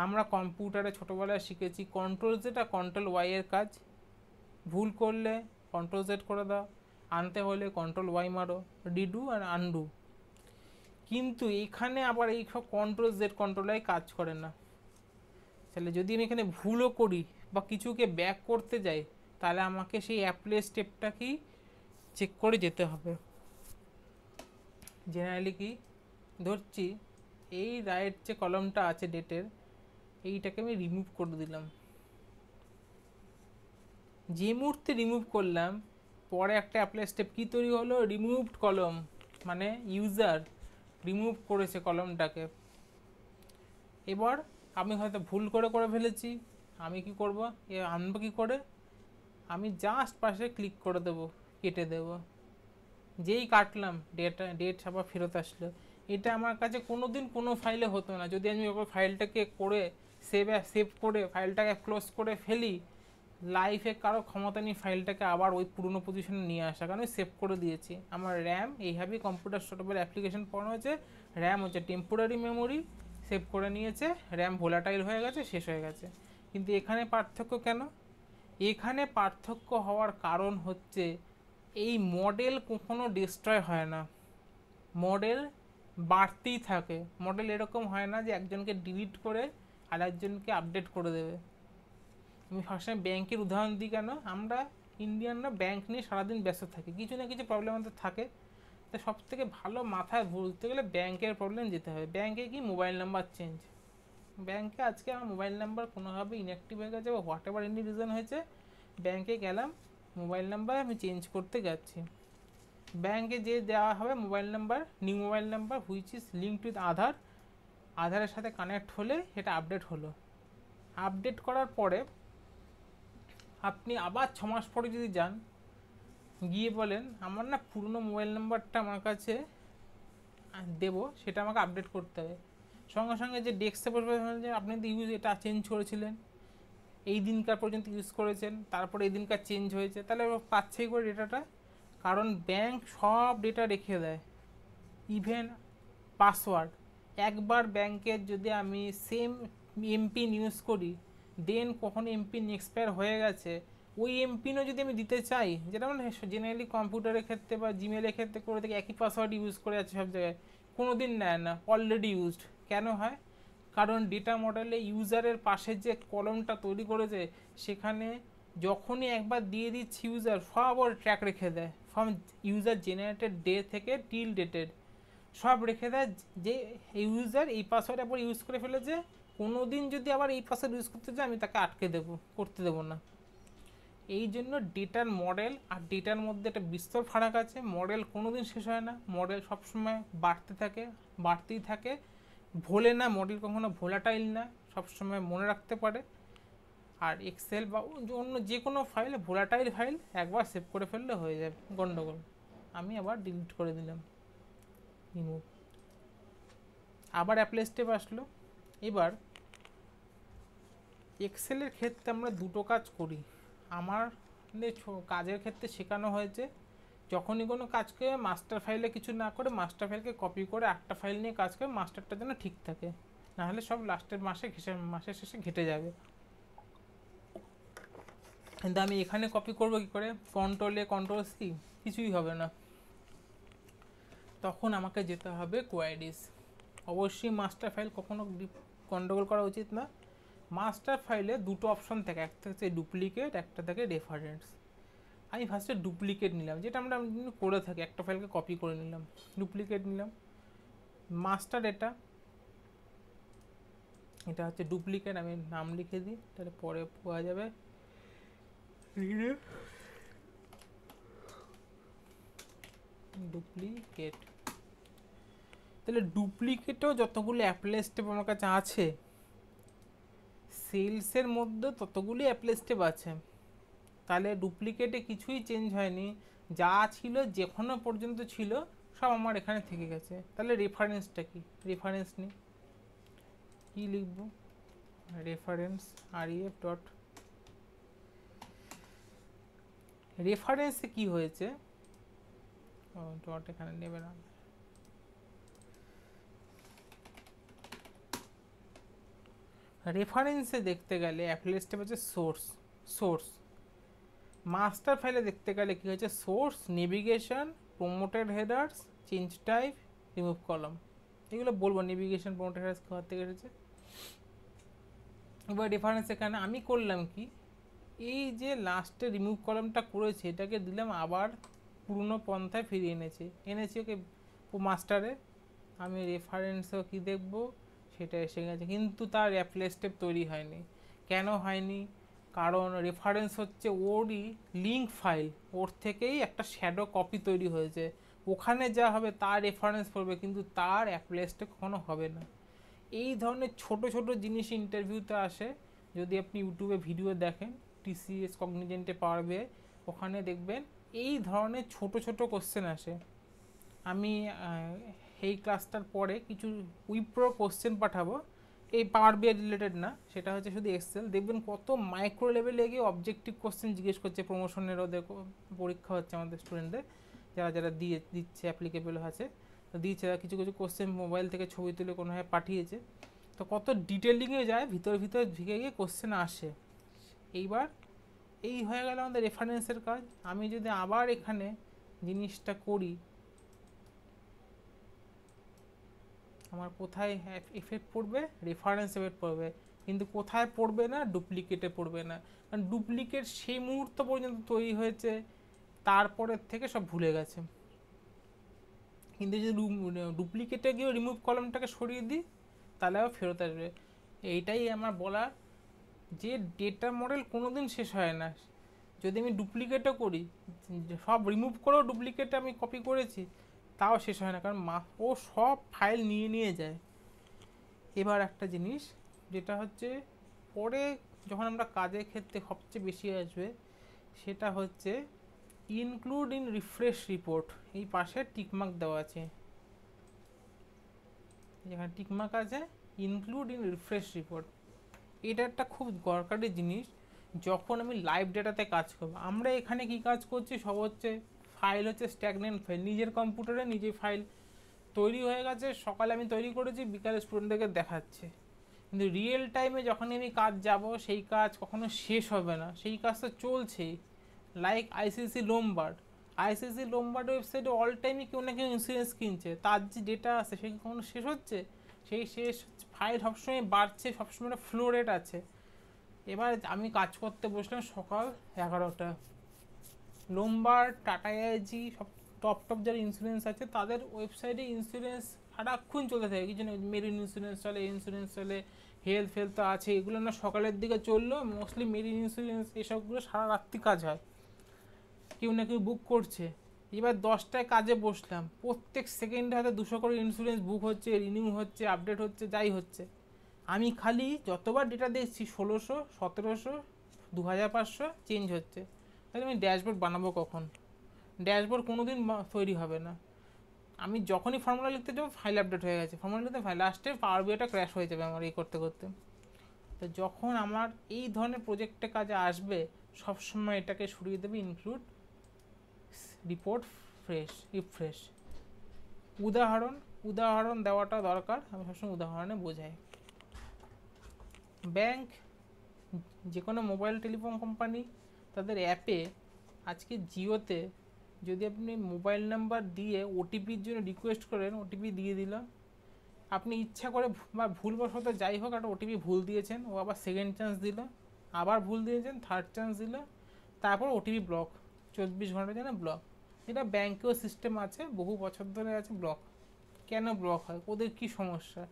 আমরা কম্পিউটারে ছোটোবেলায় শিখেছি কন্ট্রোল যেটা, কন্ট্রোল ওয়াই এর কাজ, ভুল করলে কন্ট্রোল জেড করে দাও, আনতে হলে কন্ট্রোল ওয়াই মারো, রিডু আর আনডু। কিন্তু এখানে আবার এই সব কন্ট্রোল জেড কন্ট্রোল আই কাজ করে না। তাহলে যদি আমি এখানে ভুলও করি বা কিছুকে ব্যাক করতে যাই, তাহলে আমাকে সেই অ্যাপ্লাই স্টেপটাকেই চেক করে যেতে হবে। জেনারেলি কি ধরছি, এই রাইট যে কলমটা আছে ডেটের, এইটাকে আমি রিমুভ করে দিলাম। যে মুহূর্তে রিমুভ করলাম, পরে একটা অ্যাপ্লাই স্টেপ কী তৈরি হলো, রিমুভড কলম, মানে ইউজার রিমুভ করেছে কলমটাকে। এবার আমি হয়তো ভুল করে ফেলেছি, আমি কি করব, আনবো কি করে, আমি জাস্ট পাশে ক্লিক করে দেবো, কেটে দেব। যেই কাটলাম ডেট আবার ফেরত আসলো। এটা আমার কাছে কোনো দিন কোনো ফাইলে হতো না। যদি আমি ওই ফাইলটাকে করে সেভ করে ফাইলটাকে ক্লোজ করে ফেলি, লাইফে কারো ক্ষমতা নেই ফাইলটাকে আবার ওই পুরনো পজিশনে নিয়ে আসা, কারণ সেভ করে দিয়েছি। আমার র্যাম এইভাবেই কম্পিউটার স্টোরেবল অ্যাপ্লিকেশন পড়ানো হয়েছে, র্যাম হচ্ছে টেম্পোরারি মেমোরি, সেভ করে নিয়েছে, র্যাম ভোলাটাইল হয়ে গেছে, শেষ হয়ে গেছে। কিন্তু এখানে পার্থক্য কেন? এখানে পার্থক্য হওয়ার কারণ হচ্ছে এই মডেল কখনো ডিস্ট্রয় হয় না, মডেল বাড়তেই থাকে। মডেল এরকম হয় না যে একজনকে ডিলিট করে আর একজনকে আপডেট করে দেবে। আমি সবসময় ব্যাংকের উদাহরণ দিই কেন, আমরা ইন্ডিয়ানরা ব্যাংক নিয়ে সারাদিন ব্যস্ত থাকি, কিছু না কিছু প্রবলেম আমাদের থাকে। তো সব থেকে ভালো মাথায় বলতে গেলে ব্যাংকের প্রবলেম যেতে হবে। ব্যাংকে কি মোবাইল নাম্বার চেঞ্জ, ব্যাংকে আজকে আমার মোবাইল নাম্বার কোনোভাবে ইনঅ্যাক্টিভ হয়ে গেছে বা হোয়াট এভার এনি রিজন হয়েছে, ব্যাংকে গেলাম, মোবাইল নাম্বার আমি চেঞ্জ করতে যাচ্ছি, ব্যাংকে যে দেওয়া হবে mobile number, new mobile number which is linked with Aadhaar, আধারের সাথে কানেক্ট হলে এটা আপডেট হলো। আপডেট করার পরে আপনি আবার 6 মাস পরে যদি যান, গিয়ে বলেন আমার না পুরনো মোবাইল নাম্বারটা আমার কাছে দেবো, সেটা আমাকে আপডেট করতে হবে, সঙ্গে সঙ্গে যে ডেস্কে বসবে যে আপনি তো এটা চেঞ্জ করেছিলেন, এই দিনকার পর্যন্ত ইউজ করেছেন, তারপরে এই দিনকার চেঞ্জ হয়েছে, তাহলে পাচ্ছেই করে ডেটাটা। কারণ ব্যাংক সব ডেটা রেখে দেয়, ইভেন পাসওয়ার্ড। একবার ব্যাংকের যদি আমি সেম এমপিন ইউজ করি, দেন কখনো এমপিন এক্সপায়ার হয়ে গেছে, ওই এমপিনও যদি আমি দিতে চাই, যেটা মানে জেনারেলি কম্পিউটারের ক্ষেত্রে বা জিমেলের ক্ষেত্রে করে থেকে একই পাসওয়ার্ড ইউজ করে আছে সব জায়গায়, কোনো দিন নেয় না, অলরেডি ইউজড। কেন হয়? কারণ ডেটা মডেলে ইউজারের পাশে যে কলমটা তৈরি করেছে, সেখানে যখনই একবার দিয়ে দিচ্ছি ইউজার, সব ওর ট্র্যাক রেখে দেয়, ফ্রম ইউজার জেনারেটেড ডে থেকে টিল ডেটেড সব রেখে দেয়, যে ইউজার এই পাসওয়ার্ড একবার ইউজ করে ফেলেছে, কোনো দিন যদি আবার এই পাসওয়ার্ড ইউজ করতে চাই, আমি তাকে আটকে করতে দেবো না। এই জন্য ডেটার মডেল আর ডেটার মধ্যে একটা বিস্তর ফারাক আছে। মডেল কোনো দিন শেষ হয় না, মডেল সবসময় বাড়তেই থাকে, ভোলে না, মডেল কখনো ভোলাটাইল না, সবসময় মনে রাখতে পারে। আর এক্সেল বা অন্য যে কোনো ফাইল, ভোলাটাইল ফাইল একবার সেভ করে ফেললে হয়ে যাবে, গন্ডগোল। আমি আবার ডিলিট করে দিলাম, রিমুভ, আবার অ্যাপ্লাই স্টেপ আসলো। এবার এক্সেলের ক্ষেত্রে আমরা দুটো কাজ করি। আমার কাজের ক্ষেত্রে শেখানো হয়েছে, যখনই কোনো কাজকে মাস্টার ফাইলে কিছু না করে, মাস্টার ফাইলকে কপি করে একটা ফাইল নিয়ে কাজ করে, মাস্টারটা যেন ঠিক থাকে, নাহলে সব লাস্টের মাসের শেষে ঘেটে যাবে। কিন্তু আমি এখানে কপি করবো কী করে, কন্ট্রোল এ কন্ট্রোল সি, কিছুই হবে না। তখন আমাকে যেতে হবে কোয়ারিজ। অবশ্যই মাস্টার ফাইল কখনো গন্ডগোল করা উচিত না। মাস্টার ফাইলে দুটো অপশন থাকে, একটা হচ্ছে ডুপ্লিকেট, একটা থাকে রেফারেন্স। আমি ফার্স্টে ডুপ্লিকেট নিলাম, যেটা আমরা করে থাকি, একটা ফাইলকে কপি করে নিলাম, ডুপ্লিকেট নিলাম। মাস্টার এটা হচ্ছে ডুপ্লিকেট, আমি নাম লিখে দিই, তাহলে পরে পাওয়া যাবে। ডুপ্লিকেট, তাহলে ডুপ্লিকেটেও যতগুলো অ্যাপ্লাই স্টেপ আমার কাছে আছে, সেলসের মধ্যে ততগুলি অ্যাপ্লাই স্টেপ আছে। তাহলে ডুপ্লিকেটে কিছুই চেঞ্জ হয়নি, যা ছিল যেখানে পর্যন্ত ছিল সব আমার এখানে থেকে গেছে। তাহলে রেফারেন্সটা কি, রেফারেন্স নিই, কী লিখব, রেফারেন্স ref ডট, রেফারেন্সে কী হয়েছে, ডট এখানে নেবে না, রেফারেন্সে দেখতে গেলে অ্যাপ্লাই স্টেপ হচ্ছে সোর্স, মাস্টার ফাইলে দেখতে গেলে কী হচ্ছে, source, navigation, promoted headers, change type, remove column, এগুলো বলবো নেভিগেশন প্রোমোটেড হেডার্স কোথা থেকে এসেছে। এবার রেফারেন্স এখানে আমি করলাম কি, এই যে লাস্টে রিমুভ কলমটা করেছি এটাকে দিলাম আবার পুরনো পন্থায় ফিরিয়ে এনেছি ওকে মাস্টারে। আমি রেফারেন্সও কি দেখবো সেটা এসে গেছে, কিন্তু তার অ্যাপ্লাই স্টেপ তৈরি হয়নি। কেন হয়নি? কারণ রেফারেন্স হচ্ছে ওরই লিঙ্ক ফাইল, ওর থেকেই একটা শ্যাডো কপি তৈরি হয়েছে, ওখানে যা হবে তার রেফারেন্স পড়বে, কিন্তু তার অ্যাপ্লাই স্টেপ কখনো হবে না। এই ধরনের ছোট ছোট জিনিস ইন্টারভিউতে আসে। যদি আপনি ইউটিউবে ভিডিও দেখেন টিসিএস কগনিজেন্টে পারবে, ওখানে দেখবেন এই ধরনের ছোট ছোট কোশ্চেন আসে। আমি এই ক্লাসটার পরে কিছু উইপ্রো কোশ্চেন পাঠাবো, এই পাওয়ার বিআই রিলেটেড না, সেটা হচ্ছে শুধু এক্সেল। দেখবেন কত মাইক্রো লেভেলে গিয়ে অবজেক্টিভ কোশ্চেন জিজ্ঞেস করছে। প্রমোশনের ওদের পরীক্ষা হচ্ছে আমাদের স্টুডেন্টদের, যারা যারা দিচ্ছে অ্যাপ্লিকেবল আছে, তো দিয়েছে কিছু কিছু কোশ্চেন মোবাইল থেকে ছবি তুলে কোনোভাবে পাঠিয়েছে, তো কত ডিটেলিংয়ে যায়, ভিতর ভিতর ঢুকে গিয়ে কোশ্চেন আসে। এইবার এই হয়ে গেল আমাদের রেফারেন্সের কাজ। আমি যদি আবার এখানে জিনিসটা করি, আমার কোথায় এফেক্ট পড়বে? রেফারেন্স এফেক্ট পড়বে, কিন্তু কোথায় পড়বে না? ডুপ্লিকেটে পড়বে না, কারণ ডুপ্লিকেট সেই মুহূর্ত পর্যন্ত তৈরি হয়েছে, তারপরের থেকে সব ভুলে গেছে। কিন্তু যদি ডুপ্লিকেটে গিয়ে রিমুভ কলমটাকে সরিয়ে দিই তাহলে আবার ফেরত আসবে। এইটাই আমার বলার, যে ডেটা মডেল কোনো দিন শেষ হয় না। যদি আমি ডুপ্লিকেটও করি, সব রিমুভ করেও ডুপ্লিকেটে আমি কপি করেছি, তাও শেষ হয় না, কারণ ও সব ফাইল নিয়ে নিয়ে যায়। এবার একটা জিনিস যেটা হচ্ছে পরে যখন আমরা কাজের ক্ষেত্রে সবচেয়ে বেশি আসবে, সেটা হচ্ছে ইনক্লুড ইন রিফ্রেশ রিপোর্ট। এই পাশে টিকমার্ক দেওয়া আছে, যেখানে টিকমার্ক আছে ইনক্লুড ইন রিফ্রেশ রিপোর্ট। এটা একটা খুব দরকারি জিনিস যখন আমি লাইভ ডেটাতে কাজ করবো। আমরা এখানে কি কাজ করছি, সব হচ্ছে ফাইল হচ্ছে স্ট্যাগনেন্ট ফাইল, নিজের কম্পিউটারে নিজে ফাইল তৈরি হয়ে গেছে, সকালে আমি তৈরি করেছি, বিকালে স্টুডেন্টদেরকে দেখাচ্ছে। কিন্তু রিয়েল টাইমে যখন আমি কাজ যাব, সেই কাজ কখনো শেষ হবে না, সেই কাজ তো চলছেই। Like ICC Lombard, ICC Lombard ওয়েবসাইটে অল টাইমই কেউ না কেউ ইন্স্যুরেন্স কিনছে, তার যে ডেটা আছে সে কখনো শেষ হচ্ছে? সেই শেষ ফাইল সবসময় বাড়ছে, সবসময় একটা ফ্লো রেট আছে। এবার আমি কাজ করতে বসলাম সকাল 11টা, লোমবার্ড, টাটা আইজি, সব টপ টপ যারা ইন্স্যুরেন্স আছে তাদের ওয়েবসাইটে ইন্স্যুরেন্স সারাক্ষণ চলতে থাকে, কিছু না মেরিন ইন্স্যুরেন্স চলে, ইন্স্যুরেন্স চলে, হেলথ তো আছে, এগুলো না সকালের দিকে চললো, মোস্টলি মেরিন ইন্স্যুরেন্স এসবগুলো সারা রাত্রি কাজ হয়, কেউ না কেউ বুক করছে। এবার 10টায় কাজে বসলাম, প্রত্যেক সেকেন্ডে হয়তো 200 করে ইন্স্যুরেন্স বুক হচ্ছে, রিনিউ হচ্ছে, আপডেট হচ্ছে, যাই হচ্ছে। আমি খালি যতবার ডেটা দেখছি 1600, 1700, 2500 চেঞ্জ হচ্ছে। তাহলে আমি ড্যাশবোর্ড বানাবো কখন? ড্যাশবোর্ড কোনো দিন তৈরি হবে না। আমি যখনই ফর্মুলা লিখতে যাবো ফাইল আপডেট হয়ে গেছে, ফর্মুলা লিখতে ফাইল, লাস্টে পাওয়ার বিআইটা ক্র্যাশ হয়ে যাবে আমার এই করতে করতে। তো যখন আমার এই ধরনের প্রজেক্টে কাজে আসবে, সবসময় এটাকে সরিয়ে দেবে ইনক্লুড রিপোর্ট রিফ্রেশ। উদাহরণ দেওয়াটা দরকার, আমি সবসময় উদাহরণে বোঝাই। ব্যাংক, যে কোনো মোবাইল টেলিফোন কোম্পানি, তাদের অ্যাপে আজকে জিওতে যদি আপনি মোবাইল নাম্বার দিয়ে ওটিপির জন্য রিকোয়েস্ট করেন, ওটিপি দিয়ে দিল, আপনি ইচ্ছা করে বা ভুলবশত যাই হোক একটা ওটিপি ভুল দিয়েছেন, ও আবার সেকেন্ড চান্স দিল, আবার ভুল দিয়েছেন, থার্ড চান্স দিল, তারপর ওটিপি ব্লক, 24 ঘন্টার জন্য ব্লক। এটা ব্যাংকেও সিস্টেম আছে, বহু বছর ধরে আছে ব্লক। কেন ব্লক হয়? ওদের কি সমস্যা?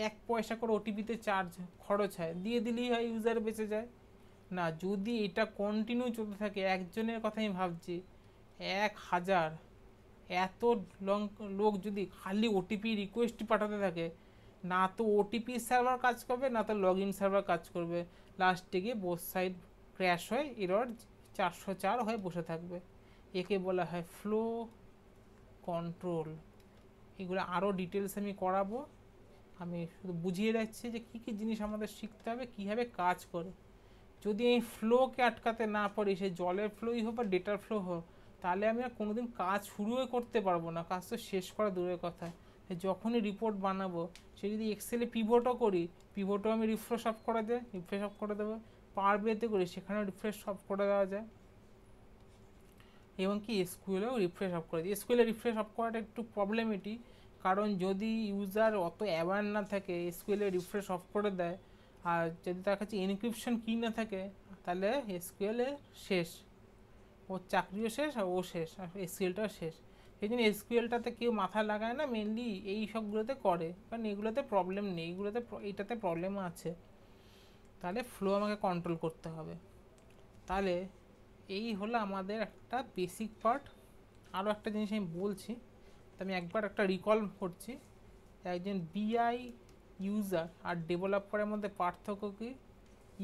1 পয়সা করে ওটিপিতে চার্জ খরচ হয়, দিয়ে দিলেই হয়, ইউজার বেঁচে যায় না। যদি এটা কন্টিনিউ চলতে থাকে, একজনের কথা আমি ভাবছি, 1000 এত লোক যদি খালি ওটিপি রিকোয়েস্ট পাঠাতে থাকে, না তো ওটিপি সার্ভার কাজ করবে, না তো লগ ইন সার্ভার কাজ করবে, লাস্টে গিয়ে বোথ সাইড ক্র্যাশ হয়, এরর 404 হয়ে বসে থাকবে। একে বলা হয় ফ্লো কন্ট্রোল। এগুলো আরও ডিটেলস আমি করাবো, আমি শুধু বুঝিয়ে রাখছি যে কী কী জিনিস আমাদের শিখতে হবে, কীভাবে কাজ করে। যদি এই ফ্লোকে আটকাতে না পারি, সে জলের ফ্লোই হোক বা ডেটার ফ্লো হোক, তাহলে আমি আর কোনোদিন কাজ শুরুই করতে পারবো না, কাজ তো শেষ করা দূরের কথা। যখনই রিপোর্ট বানাবো, সে যদি এক্সেলে পিভটও করি, পিভটও আমি রিফ্রেশ অফ করে দেবো, পাওয়ার বিআইতে করি সেখানেও রিফ্রেশ অফ করে দেওয়া যায়। এবং কি এসকিউএলও রিফ্রেশ অফ করে দিই। এসকিউএল রিফ্রেশ অফ করাটা একটু প্রবলেমেটিক, কারণ যদি ইউজার অত অ্যাওয়ার না থাকে এসকিউএল রিফ্রেশ অফ করে দেয়, আর যদি তার কাছে এনক্রিপশন কি না থাকে, তাহলে এসকিউএল শেষ, ওর চাকরিও শেষ আর ও শেষ, আর এসকিউএলটাও শেষ। সেই জন্য এসকিউএলটাতে কেউ মাথা লাগায় না, মেনলি এই সবগুলোতে করে, কারণ এগুলোতে প্রবলেম নেই, এইটাতে প্রবলেম আছে। তাহলে ফ্লো আমাকে কন্ট্রোল করতে হবে। তাহলে এই হলো আমাদের একটা বেসিক পার্ট। আরও একটা জিনিস আমি বলছি, তো আমি একবার একটা রিকল করছি। একজন বিআই ইউজার আর ডেভেলপারের মধ্যে পার্থক্য কী?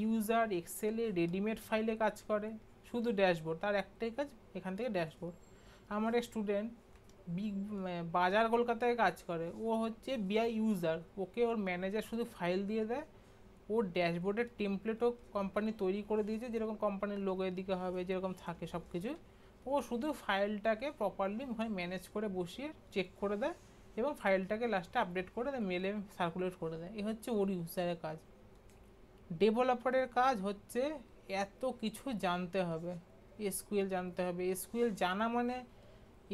ইউজার এক্সেলে রেডিমেড ফাইলে কাজ করে, শুধু ড্যাশবোর্ড, তার একটাই কাজ এখান থেকে ড্যাশবোর্ড। আমার এক স্টুডেন্ট বাজার কলকাতায় কাজ করে, ও হচ্ছে বিআই ইউজার, ওকে ওর ম্যানেজার শুধু ফাইল দিয়ে দেয়, ওর ড্যাশবোর্ডের টেমপ্লেটও কোম্পানি তৈরি করে দিয়েছে, যেরকম কোম্পানির লোগো এদিকে হবে, যেরকম থাকে সব কিছু। ও শুধু ফাইলটাকে প্রপারলি ওখানে ম্যানেজ করে বসিয়ে চেক করে দেয়, এবং ফাইলটাকে লাস্টে আপডেট করে দেয়, মেলে সার্কুলেট করে দেয়। এই হচ্ছে ওর ইউজারের কাজ। ডেভেলপারের কাজ হচ্ছে এত কিছু জানতে হবে, এসকিউএল জানতে হবে। এসকিউএল জানা মানে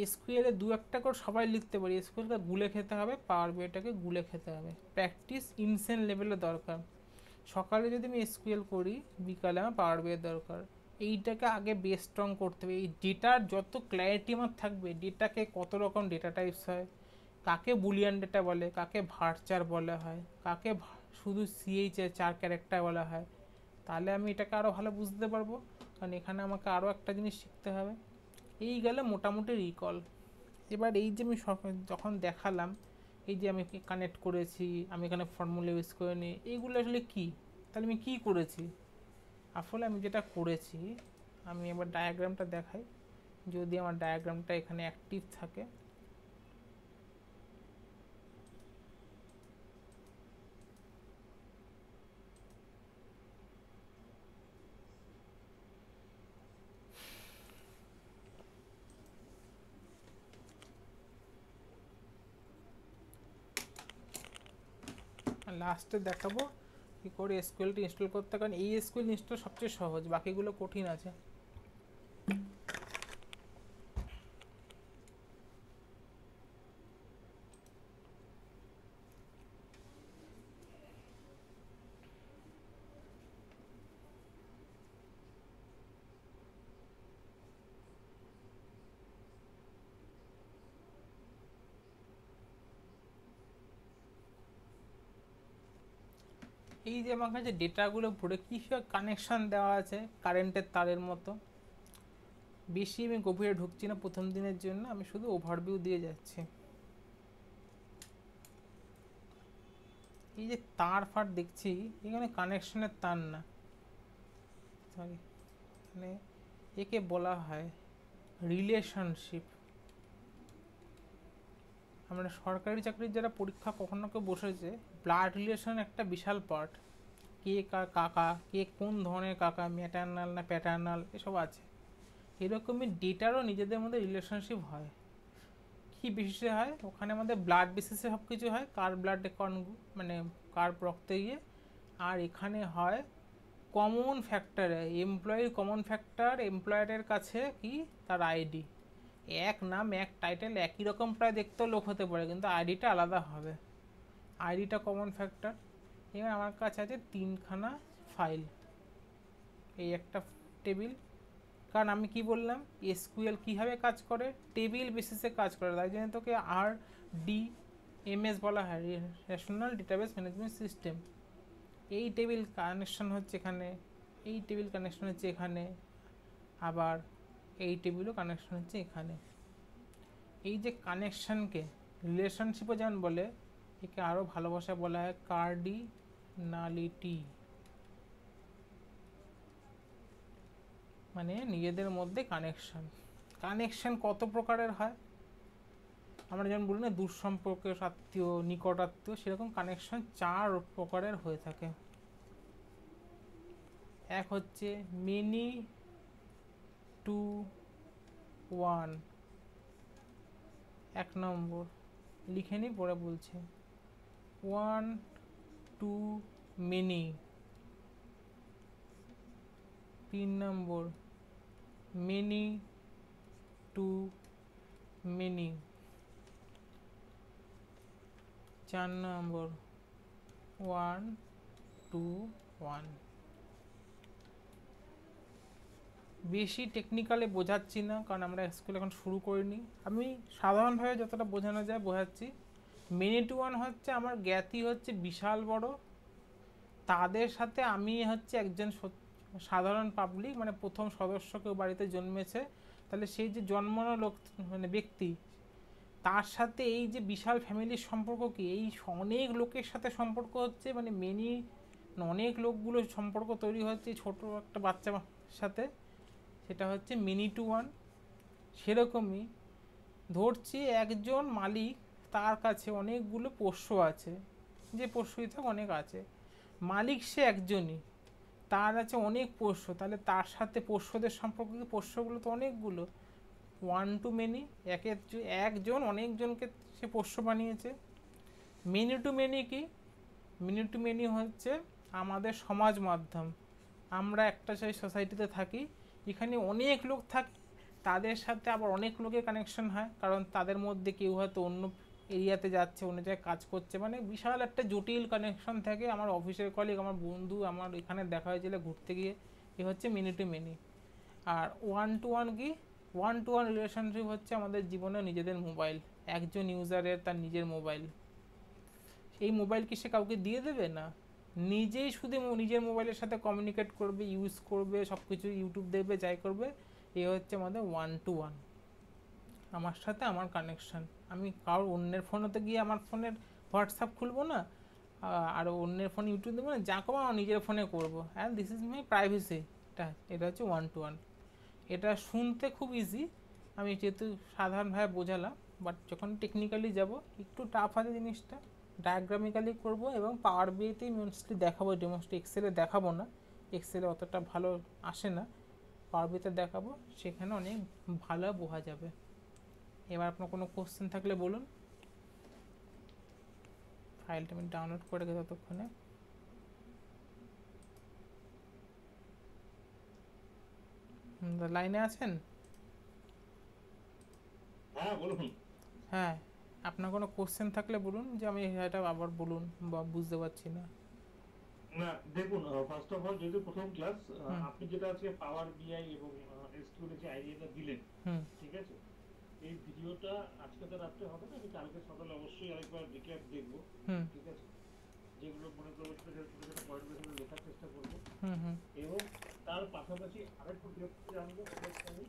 এসকিউএলে দু একটা করে সবাই লিখতে পারি, এসকিউএলকে গুলে খেতে হবে, পাওয়ার বিআইটাকে গুলে খেতে হবে। প্র্যাকটিস ইনসেন লেভেলে দরকার। সকালে যদি আমি এসকিউএল করি, বিকালে আমার পাওয়ার বিআই দরকার। এইটাকে আগে বেস স্ট্রং করতে হবে। এই ডেটার যত ক্ল্যারিটি আমার থাকবে, ডেটাকে কত রকম ডেটা টাইপস হয়, কাকে বুলিয়ান ডেটা বলে, কাকে ভার্চার বলা হয়, কাকে শুধু সিএইচে 4 ক্যারেক্টার বলা হয়, তাহলে আমি এটাকে আরও ভালো বুঝতে পারবো। কারণ এখানে আমাকে আরও একটা জিনিস শিখতে হবে। এই গেলে মোটামুটি রিকল। এবার এই যে আমি যখন দেখালাম, এই যে আমি কানেক্ট করেছি, আমি এখানে ফর্মুলা ইউজ করে নিই, এইগুলো আসলে কী? তাহলে আমি কী করেছি? আসলে আমি যেটা করেছি, আমি এবার ডায়াগ্রামটা দেখাই। যদি আমার ডায়াগ্রামটা এখানে অ্যাক্টিভ থাকে, লাস্টে দেখাবো কী করে এসকিউএলটা ইনস্টল করতে, কারণ এই এসকিউএল ইনস্টল সবচেয়ে সহজ, বাকিগুলো কঠিন আছে। এই যে আমার কাছে ডেটাগুলো পড়ে কী সব কানেকশান দেওয়া আছে কারেন্টের তারের মতো। বেশি আমি গভীরে ঢুকছি না প্রথম দিনের জন্য, আমি শুধু ওভারভিউ দিয়ে যাচ্ছি। এই যে তার ফার দেখছি, এখানে কানেকশনের তার না, সরি, মানে একে বলা হয় রিলেশনশিপ। আমরা সরকারি চাকরির যারা পরীক্ষা কখনো কেউ বসেছে, ব্লাড রিলেশন একটা বিশাল পার্ট। কে কার কাকা, কে কোন ধরনের কাকা, ম্যাটার্নাল না প্যাটার্নাল, এসব আছে। এরকমই ডেটারও নিজেদের মধ্যে রিলেশনশিপ হয়। কী বেসিসে হয়? ওখানে আমাদের ব্লাড বেসিসে সব কিছু হয়, কার ব্লাডে মানে কার রক্তে গিয়ে। আর এখানে হয় কমন ফ্যাক্টরে, এমপ্লয়ির কমন ফ্যাক্টর, এমপ্লয়ারের কাছে কি তার আইডি। এক নাম এক টাইটেল একই রকম প্রায় দেখতেও লোক হতে পারে, কিন্তু আইডিটা আলাদা হবে, আইডিটা কমন ফ্যাক্টর। এবার আমার কাছে আছে 3খানা ফাইল, এই একটা টেবিল। কারণ আমি কি বললাম, এসকিউএল কীভাবে কাজ করে, টেবিল বেসিসে কাজ করে, তাই জন্য তোকে RDMS বলা হয়, রেশনাল ডেটাবেস ম্যানেজমেন্ট সিস্টেম। এই টেবিল কানেকশন হচ্ছে এখানে, এই টেবিল কানেকশন হচ্ছে এখানে, আবার এই টেবিলও কানেকশন হচ্ছে এখানে। এই যে কানেকশানকে রিলেশনশিপও যেমন বলে, একে আরও ভালোবাসা বলা হয় কার্ডিনালিটি, মানে নিজেদের মধ্যে কানেকশান। কানেকশান কত প্রকারের হয়? আমরা যেমন বলি না দূর সম্পর্কের আত্মীয়, নিকট আত্মীয়, সেরকম কানেকশান 4 প্রকারের হয়ে থাকে। এক হচ্ছে মেনি টু ওয়ান, 1 নম্বর, লিখে নিই পরে বলছে। 1 to many. 3 number many to many. 4 number 1 2 1। বেশি টেকনিক্যালে বোঝাচ্ছি না, কারণ আমরা স্কুল এখন শুরু করিনি। আমি সাধারণভাবে যতটা বোঝানো যায় বোঝাচ্ছি। মেনি টু ওয়ান হচ্ছে আমার জ্ঞাতি হচ্ছে বিশাল বড়, তাদের সাথে আমি হচ্ছে একজন সাধারণ পাবলিক, মানে প্রথম সদস্য কেউ বাড়িতে জন্মেছে, তাহলে সেই যে জন্মানো লোক মানে ব্যক্তি, তার সাথে এই যে বিশাল ফ্যামিলির সম্পর্ক কি, এই অনেক লোকের সাথে সম্পর্ক হচ্ছে, মানে মেনি অনেক লোকগুলো সম্পর্ক তৈরি হচ্ছে ছোট একটা বাচ্চার সাথে, সেটা হচ্ছে মেনি টু ওয়ান। সেরকমই ধরছি একজন মালিক, তার কাছে অনেকগুলো পোষ্য আছে, যে পোষ্যই থাক অনেক আছে, মালিক সে একজনই, তার আছে অনেক পোষ্য, তাহলে তার সাথে পোষ্যদের সম্পর্ক কি, পোষ্যগুলো তো অনেকগুলো, ওয়ান টু মেনি, একজন অনেকজনকে সে পোষ্য বানিয়েছে। মেনি টু মেনি কি, মেনি টু মেনি হচ্ছে আমাদের সমাজ মাধ্যম। আমরা একটা সেই সোসাইটিতে থাকি, এখানে অনেক লোক থাকে, তাদের সাথে আবার অনেক লোকের কানেকশন হয়, কারণ তাদের মধ্যে কেউ হয়তো অন্য এরিয়াতে যাচ্ছে, অন্য জায়গায় কাজ করছে, মানে বিশাল একটা জটিল কানেকশন থাকে। আমার অফিসের কলিগ, আমার বন্ধু, আমার এখানে দেখা হয়েছিল ঘুরতে গিয়ে, এ হচ্ছে মেনি টু মেনি। আর ওয়ান টু ওয়ান কি, ওয়ান টু ওয়ান রিলেশনশিপ হচ্ছে আমাদের জীবনে নিজেদের মোবাইল, একজন ইউজারের তার নিজের মোবাইল, এই মোবাইল কি সে কাউকে দিয়ে দেবে না, নিজেই শুধু নিজের মোবাইলের সাথে কমিউনিকেট করবে, ইউজ করবে, সব কিছু ইউটিউব দেখবে, যাই করবে, এ হচ্ছে আমাদের ওয়ান টু ওয়ান, আমার সাথে আমার কানেকশান। আমি কারোর অন্যের ফোনেতে গিয়ে আমার ফোনের হোয়াটসঅ্যাপ খুলবো না, আর অন্যের ফোনে ইউটিউব দেবো না, যা করবো আমার নিজের ফোনে করবো, and this is my privacy. এটা হচ্ছে ওয়ান টু ওয়ান। এটা শুনতে খুব ইজি, আমি যেহেতু সাধারণভাবে বোঝালাম, বাট যখন টেকনিক্যালি যাব একটু টাফ আছে জিনিসটা। ডায়াগ্রামিক্যালি করব এবং পাওয়ার বিআইতেই মোস্টলি দেখাবো, ডেমোস্ট্রি এক্সেলে দেখাবো না, এক্সেলে অতটা ভালো আসে না, পাওয়ার বিআইতে দেখাবো, সেখানে অনেক ভালো বোঝা যাবে। এবার আপনার কোনো কোশ্চেন থাকলে বলুন। ফাইলটা আমি ডাউনলোড করে গেছি ততক্ষণে। লাইনে আছেন? হ্যাঁ বলুন। হ্যাঁ, আপনার কোনো কোশ্চেন থাকলে বলুন, যে আমি এটা আবার বলুন বা বুঝতে পারছি না। না দেখুন, ফার্স্ট অফ অল যেহেতু প্রথম ক্লাস, আপনি যেটা আজকে পাওয়ার বিআই এবং এসকিউএল এর যে আইডিয়াটা দিলেন, ঠিক আছে, এই ভিডিওটা আজকে তো রাত্রে হবে না, আমি কালকে সকালে অবশ্যই আরেকবার রিক্যাপ দেখবো, ঠিক আছে, যেগুলো মনে করবো ছোট ছোট ছোট পয়েন্টগুলো সেগুলো লেখার চেষ্টা করবো, এবং তার পাশাপাশি আরেকটু ডিরেক্ট জানবো আমি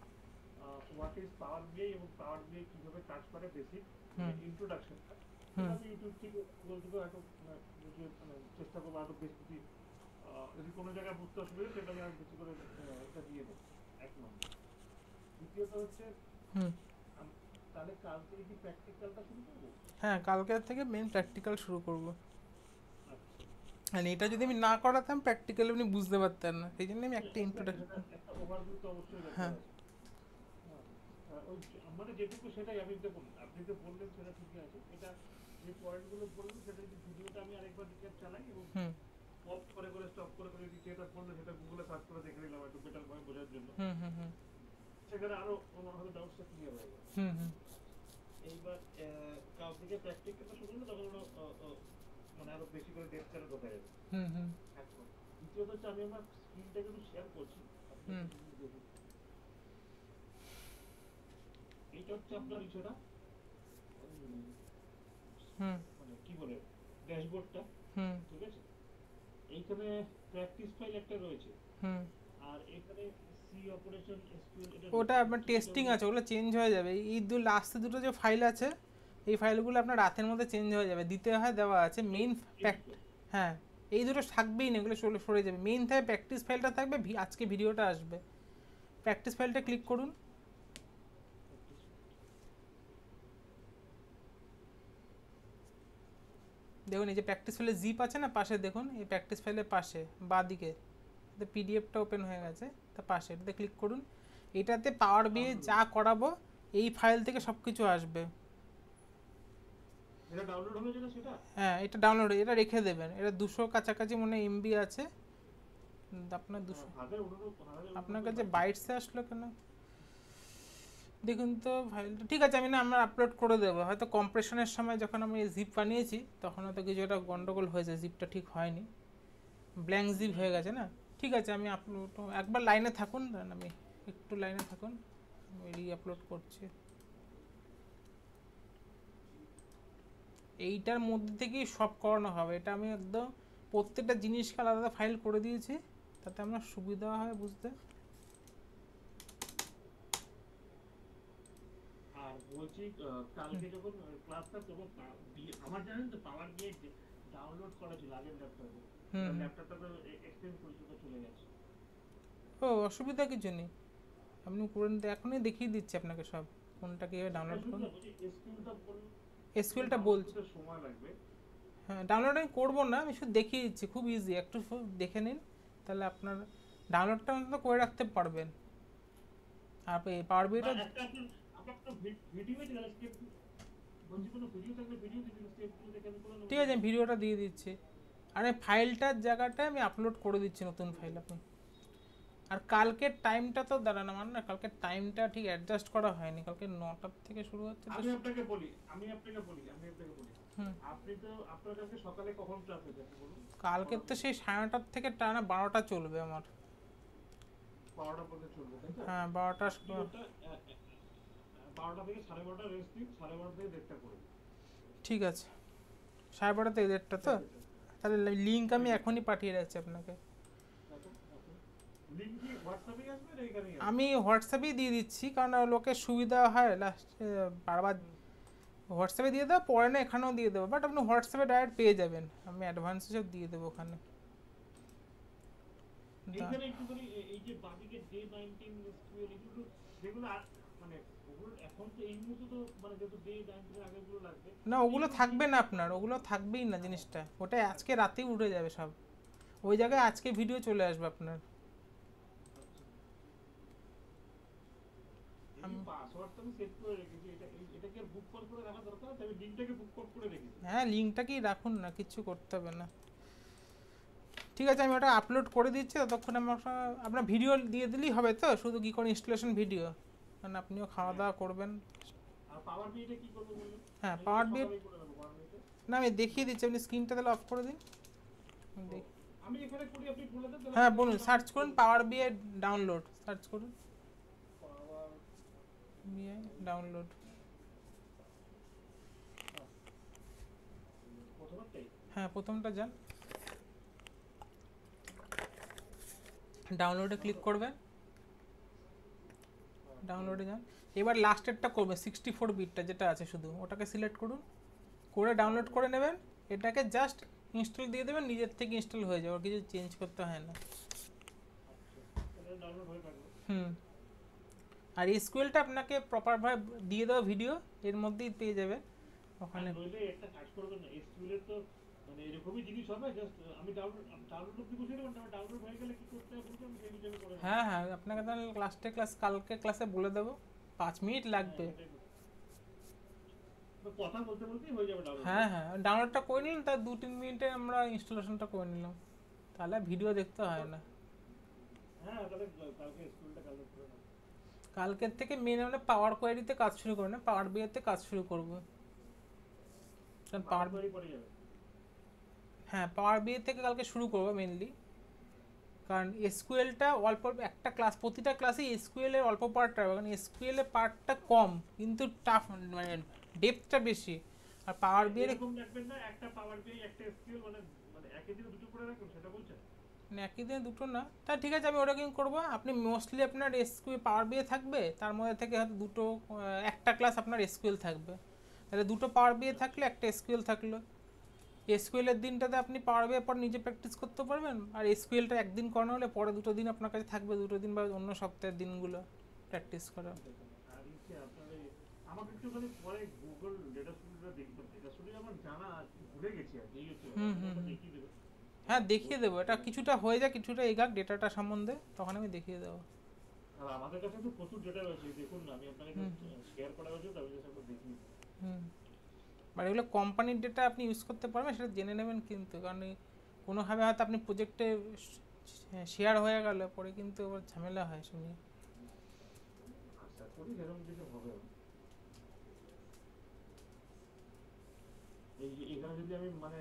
হোয়াট ইজ পাওয়ার বিআই এবং পাওয়ার বিআই কিভাবে কাজ করে, বেসিক ইন্ট্রোডাকশনটা আমি ইউটিউব থেকে গুগল থেকে একটু চেষ্টা করবো আরো বেশি। যদি কোনো জায়গায় বুঝতে অসুবিধা সেটা আমি আর বেশি করে এটা দিয়ে দেবো, এক নম্বর। দ্বিতীয়ত হচ্ছে তাহলে কাল থেকে কি প্র্যাকটিক্যালটা শুরু করবো? হ্যাঁ, কালকের থেকে মেন প্র্যাকটিক্যাল শুরু করবো। মানে এটা যদি আমি না করাতাম প্র্যাকটিক্যালি আপনি বুঝতে পারতেন না, সেই জন্য আমি একটা ইন্ট্রোডাকশন। একটা ওভারভিউ তো অবশ্যই দরকার আছে। ওই মানে যেটুকু সেটাই আমি দেখুন, আপনি তো বললেন সেটা ঠিকই আছে, এটা যে পয়েন্টগুলো বললেন সেটা যদি ভিডিওটা আমি আরেকবার রিক্যাপ চালাই এবং অফ করে করে স্টপ করে করে যদি যেটা বললো সেটা গুগলে সার্চ করে দেখে নিলাম একটু বেটার ভাবে বোঝার জন্য, সেখানে আরো হয়তো ডাউটসটা ক্লিয়ার হয়ে যাবে। এইবার কাল থেকে প্র্যাকটিক্যালটা শুরু হলে তখন মানে আরো বেশি করে ডেপথে ঢোকা যাবে। দ্বিতীয়ত হচ্ছে আমি আমার স্ক্রিনটাকে একটু শেয়ার করছি, এইটা হচ্ছে আপনার ইচ্ছাটা মানে কি বলে ড্যাশবোর্ডটা, ঠিক আছে, এইখানে প্র্যাকটিস ফাইল একটা রয়েছে, আর এখানে সি অপারেশন এসকিউএল, ওটা আপনার টেস্টিং আছে, ওগুলো চেঞ্জ হয়ে যাবে। এই লাস্টে দুটো যে ফাইল আছে, এই ফাইলগুলো আপনার রাতের মধ্যে চেঞ্জ হয়ে যাবে, দিতে হয়, দেওয়া আছে। মেইন হ্যাঁ, এই দুটো থাকবেই না, এগুলো সরে যাবে। মেইন থাকবে প্র্যাকটিস ফাইলটা থাকবে, আজকে ভিডিওটা আসবে। প্র্যাকটিস ফাইলটা ক্লিক করুন। দেখুন এই যে প্র্যাকটিস ফাইলের জিপ আছে না পাশে, দেখুন এই প্র্যাকটিস ফাইলের পাশে বাঁ দিকে পিডিএফটা ওপেন হয়ে গেছে, তার পাশে এটাতে ক্লিক করুন। এটাতে পাওয়ার বিআই যা করাবো এই ফাইল থেকে সব কিছু আসবে। এটা ডাউনলোড হলো যেটা সেটা, হ্যাঁ এটা ডাউনলোড, এটা রেখে দেবেন। এটা 200 কাছাকাছি মনে এমবি আছে আপনার। 200 আপনার কাছে বাইটসে আসলো কেন? দেখুন তো ফাইলটা ঠিক আছে, আমি না আমরা আপলোড করে দেবো। হয়তো কম্প্রেশনের সময় যখন আমি জিপ বানিয়েছি তখন হয়তো কিছু একটা গন্ডগোল হয়েছে, জিপটা ঠিক হয়নি, ব্ল্যাঙ্ক জিপ হয়ে গেছে না। ঠিক আছে, আমি আপলোড একবার লাইনে থাকুন, দেন আমি একটু লাইনে থাকুন, আমি রি আপলোড করছি। এইটার মধ্যে থেকেই সব করানো হবে, এটা আমি একদম প্রত্যেকটা জিনিসকে আলাদা ফাইল করে দিয়েছি, তাতে আমার সুবিধা হয় বুঝতে। আর বলছি কালকে যখন ক্লাসটা তখন আমার জানেন তো পাওয়ার বিআই ডাউনলোড করা ছিল আগের ল্যাপটপে, ল্যাপটপটা তো এক্সটেন্ড পর্যন্ত চলে গেছে। ও অসুবিধা কিছু নেই, আপনি করে নিতে এখনই দেখিয়ে দিচ্ছি আপনাকে সব, কোনটা কীভাবে ডাউনলোড করুন। এসকিউএলটা বলছি, সময় লাগবে। হ্যাঁ ডাউনলোড আমি করবো না, আমি শুধু দেখিয়ে দিচ্ছি, খুব ইজি, একটু দেখে নিন, তাহলে আপনার ডাউনলোডটা অন্তত করে রাখতে পারবেন। আর পাওয়ার বিটা ঠিক আছে, আমি ভিডিওটা দিয়ে দিচ্ছি, আর এই ফাইলটার জায়গাটায় আমি আপলোড করে দিচ্ছি নতুন ফাইল আপনি। আর কালকের টাইমটা তো দাঁড়ান, আমার না কালকের টাইমটা ঠিক অ্যাডজাস্ট করা হয়নি, কালকে 9টা থেকে শুরু হচ্ছে। আমি আপনাকে বলি আপনি তো আপনার কাছে সকালে কখন ক্লাস হয়েছে বলুন। কালকে তো সেই 9:30 থেকে টানা 12টা চলবে আমার। 12টা পর্যন্ত চলবে তাই তো? হ্যাঁ 12টা 12টা থেকে 12:30 রেস্ট দিন, 12:30 থেকে 1:30 করে। ঠিক আছে, 12:30 থেকে 1:30 তো, তাহলে লিঙ্ক আমি এখনই পাঠিয়ে রাখছি আপনাকে। লিংক কি হোয়াটসঅ্যাপে আসবে না এখানেই? আমি হোয়াটসঅ্যাপেই দিয়ে দিচ্ছি, কারণ লোকের সুবিধা হয় লাস্টে বারবার হোয়াটসঅ্যাপে দিয়ে দেবো, পরে না এখানেও দিয়ে দেবো, বাট আপনি হোয়াটসঅ্যাপে ডাইরেক্ট পেয়ে যাবেন, আমি অ্যাডভান্স হিসেবে দিয়ে দেবো ওখানে। এইখানে একটুখানি এই যে বাদিকে ডে 19 এসকিউএল এগুলো যেগুলো মানে ওগুলো এখন তো এই মুহূর্তে তো মানে যেহেতু ডে 19 এর আগেগুলো লাগবে না, ওগুলো থাকবে না আপনার, ওগুলো থাকবেই না জিনিসটা, ওটা আজকে রাতেই উঠে যাবে সব, ওই জায়গায় আজকে ভিডিও চলে আসবে আপনার। আমি পাসওয়ার্ডটা আমি সেট করে রেখেছি, এটা কি বুক করে রাখা দরকার আছে? আমি লিংকটাকে বুক করে রেখেছি। হ্যাঁ লিঙ্কটাকেই রাখুন না, কিচ্ছু করতে হবে না। ঠিক আছে, আমি ওটা আপলোড করে দিচ্ছি, ততক্ষণ আমার আপনার ভিডিও দিয়ে দিলেই হবে তো, শুধু কি করে ইনস্টলেশন ভিডিও, কারণ আপনিও খাওয়া দাওয়া করবেন। আর পাওয়ার বিটা কি করব বলুন? হ্যাঁ পাওয়ার বিট না আমি দেখিয়ে দিচ্ছি, আপনি স্ক্রিনটা তাহলে অফ করে দিন। আমি এখানে করি, আপনি বলে দেন। হ্যাঁ বলুন, সার্চ করুন পাওয়ার বিআই ডাউনলোড, সার্চ করুন পাওয়ার বিআই ডাউনলোড। প্রথমটাই, হ্যাঁ প্রথমটা যান, ডাউনলোডে ক্লিক করবেন, ডাউনলোডে যান, এবার লাস্টেরটা করবেন 64 বিটটা যেটা আছে শুধু ওটাকে সিলেক্ট করুন, করে ডাউনলোড করে নেবেন, এটাকে জাস্ট ইনস্টল দিয়ে দেবেন, নিজের থেকে ইনস্টল হয়ে যাবে, কিছু চেঞ্জ করতে হয় না। তাহলে ডাউনলোড হয়ে থাকবে। আর এসকিউএলটা আপনাকে প্রপারভাবে দিয়ে দেওয়া ভিডিও এর মধ্যেই পেয়ে যাবে ওখানে। নইলে একটা কাজ করবেন না, এসকিউএল এর তো মানে এরকমই জিনিস হবে, জাস্ট আমি ডাউনলোড দিব, সেটা মানে ডাউনলোড হয়ে গেলে কি করতে হবে বলতে আমি সেই হিসেবে করে। হ্যাঁ হ্যাঁ আপনাকে তাহলে কালকে ক্লাসে বলে দেবো, 5 মিনিট লাগবে। কথা বলতে বলতেই হয়ে যাবে ডাউনলোড। হ্যাঁ হ্যাঁ ডাউনলোডটা করে নিন, তার 2-3 মিনিটে আমরা ইনস্টলেশনটা করে নিলাম, তাহলে ভিডিও দেখতে হয় না। হ্যাঁ তাহলে কালকে স্কুলটা কালেক্ট করে নাও। কালকের থেকে মেন আমরা পাওয়ার কোয়ারিতে কাজ শুরু করব না, পাওয়ার বিআইতে কাজ শুরু করব, কারণ পাওয়ার কোয়ারি পড়ে যাবে। হ্যাঁ পাওয়ার বিআই থেকে কালকে শুরু করব মেনলি, কারণ এসকিউএলটা অল্প একটা ক্লাস, প্রতিটা ক্লাসে এসকিউএল এর অল্প পার্ট হবে, কারণ এসকিউএল এর পার্টটা কম কিন্তু টাফ, মানে ডেপথটা বেশি। আর পাওয়ার বিআই এরকম রাখবেন না, একটা পাওয়ার বিআই একটা এসকিউএল মানে মানে একই দিনে দুটো করে রাখুন, সেটা বলছেন? মানে একই দিনে দুটো না, তা ঠিক আছে আমি ওটা কি করবো, আপনি মোস্টলি আপনার এসকিউএল পাওয়ার বিআই থাকবে, তার মধ্যে থেকে হয়তো দুটো একটা ক্লাস আপনার এসকিউএল থাকবে, তাহলে দুটো পাওয়ার বিআই থাকলে একটা এসকিউএল থাকলো। এসকিউএল এর দিনটাতে আপনি পাওয়ার বিআই পর নিজে প্র্যাকটিস করতে পারবেন, আর এসকিউএলটা একদিন করানো হলে পরে দুটো দিন আপনার কাছে থাকবে, দুটো দিন বা অন্য সপ্তাহের দিনগুলো প্র্যাকটিস করা। আর কি আপনার আমাকে একটুখানি পরে গুগল ডেটা স্টুডিওটা দেখতে, ডেটা স্টুডিও আমার জানা ভুলে গেছি আর এই হচ্ছে দেখিয়ে দেবে। হ্যাঁ দেখিয়ে দেবো, এটা কিছুটা হয়ে যায়, কিছুটা এগাক ডেটাটা সম্বন্ধে, তখন আমি দেখিয়ে দেবো। আর আমাদের কাছে তো প্রচুর ডেটা রয়েছে, দেখুন না আমি আপনাকে শেয়ার করা হয়েছে, তাহলে জাস্ট একবার দেখিয়ে। আর এগুলো কোম্পানির ডেটা আপনি ইউজ করতে পারবেন, সেটা জেনে নেবেন কিন্তু, কারণ কোনোভাবে হয়তো আপনি প্রজেক্টে শেয়ার হয়ে গেল পরে কিন্তু আবার ঝামেলা হয় শুনি। আচ্ছা করি সেরকম কিছু হবে না। এই এখানে যদি আমি মানে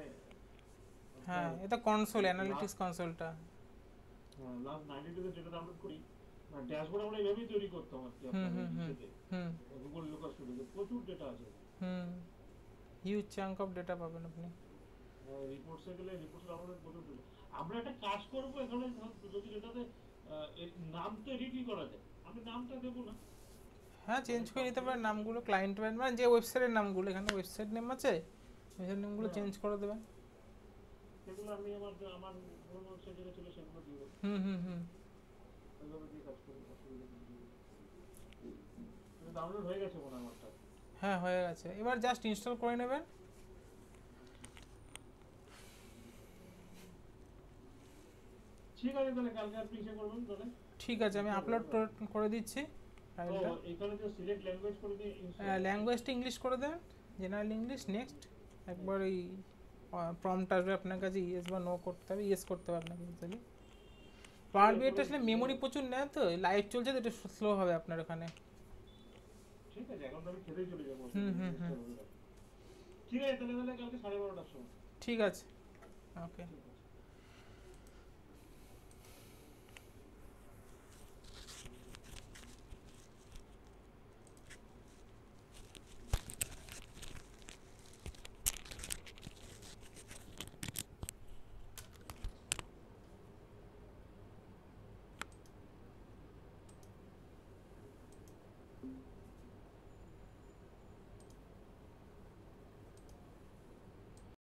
হ্যাঁ, এটা কনসোল অ্যানালিটিক্স কনসোলটা। লাস্ট 90 ডেজে যেটা ডাউনলোড করি, মানে ড্যাশবোর্ড আমরা এইভাবেই তৈরি করতাম আর কি, আপনার ওই ইসেতে গুগল লুকাস স্টুডিওতে প্রচুর ডেটা আছে। হিউজ চাঙ্ক অফ ডেটা পাবেন আপনি। রিপোর্টসে গেলে রিপোর্টস আমাদের প্রচুর ডেটা। আমরা একটা কাজ করবো এখানে, যদি এটাতে নাম তো এডিটই করা যায়, আমি নামটা দেবো না। হ্যাঁ, চেঞ্জ করে নিতে পারেন নামগুলো, ক্লায়েন্ট মানে যে ওয়েবসাইটের নামগুলো, এখানে ওয়েবসাইট নেম আছে, ওয়েবসাইট নেমগুলো চেঞ্জ করে দেবেন। সেগুলো আমি আমার পুরোনো ওয়েবসাইট যেটা ছিল সেগুলো দিয়ে দেবো। ওইভাবে দিয়ে কাজ করি, অসুবিধা নেই। ডাউনলোড হয়ে গেছে মনে হয় আমারটা। হ্যাঁ, হয়ে গেছে, এবার জাস্ট ইনস্টল করে নেবেন। ঠিক আছে, তাহলে কালকে আপনি ইসে করবেন তাহলে। ঠিক আছে, আমি আপলোড করে দিচ্ছি ফাইলটা। তো এখানে যে সিলেক্ট ল্যাঙ্গুয়েজ করে দিয়ে ল্যাঙ্গুয়েজটা ইংলিশ করে দেন, জেনারেল ইংলিশ। নেক্সট একবার ওই প্রম্পট আসবে আপনার কাছে, ইয়েস বা নো করতে হবে, ইয়েস করতে হবে আপনাকে ইউজুয়ালি। পাওয়ার বিআইটা আসলে মেমোরি প্রচুর নেয়, তো লাইভ চলছে তো একটু স্লো হবে আপনার ওখানে। ঠিক আছে, এখন তো আমি খেতেই চলে যাবো। ঠিক আছে, তাহলে কালকে 12:30টার সময়। ঠিক আছে, ওকে।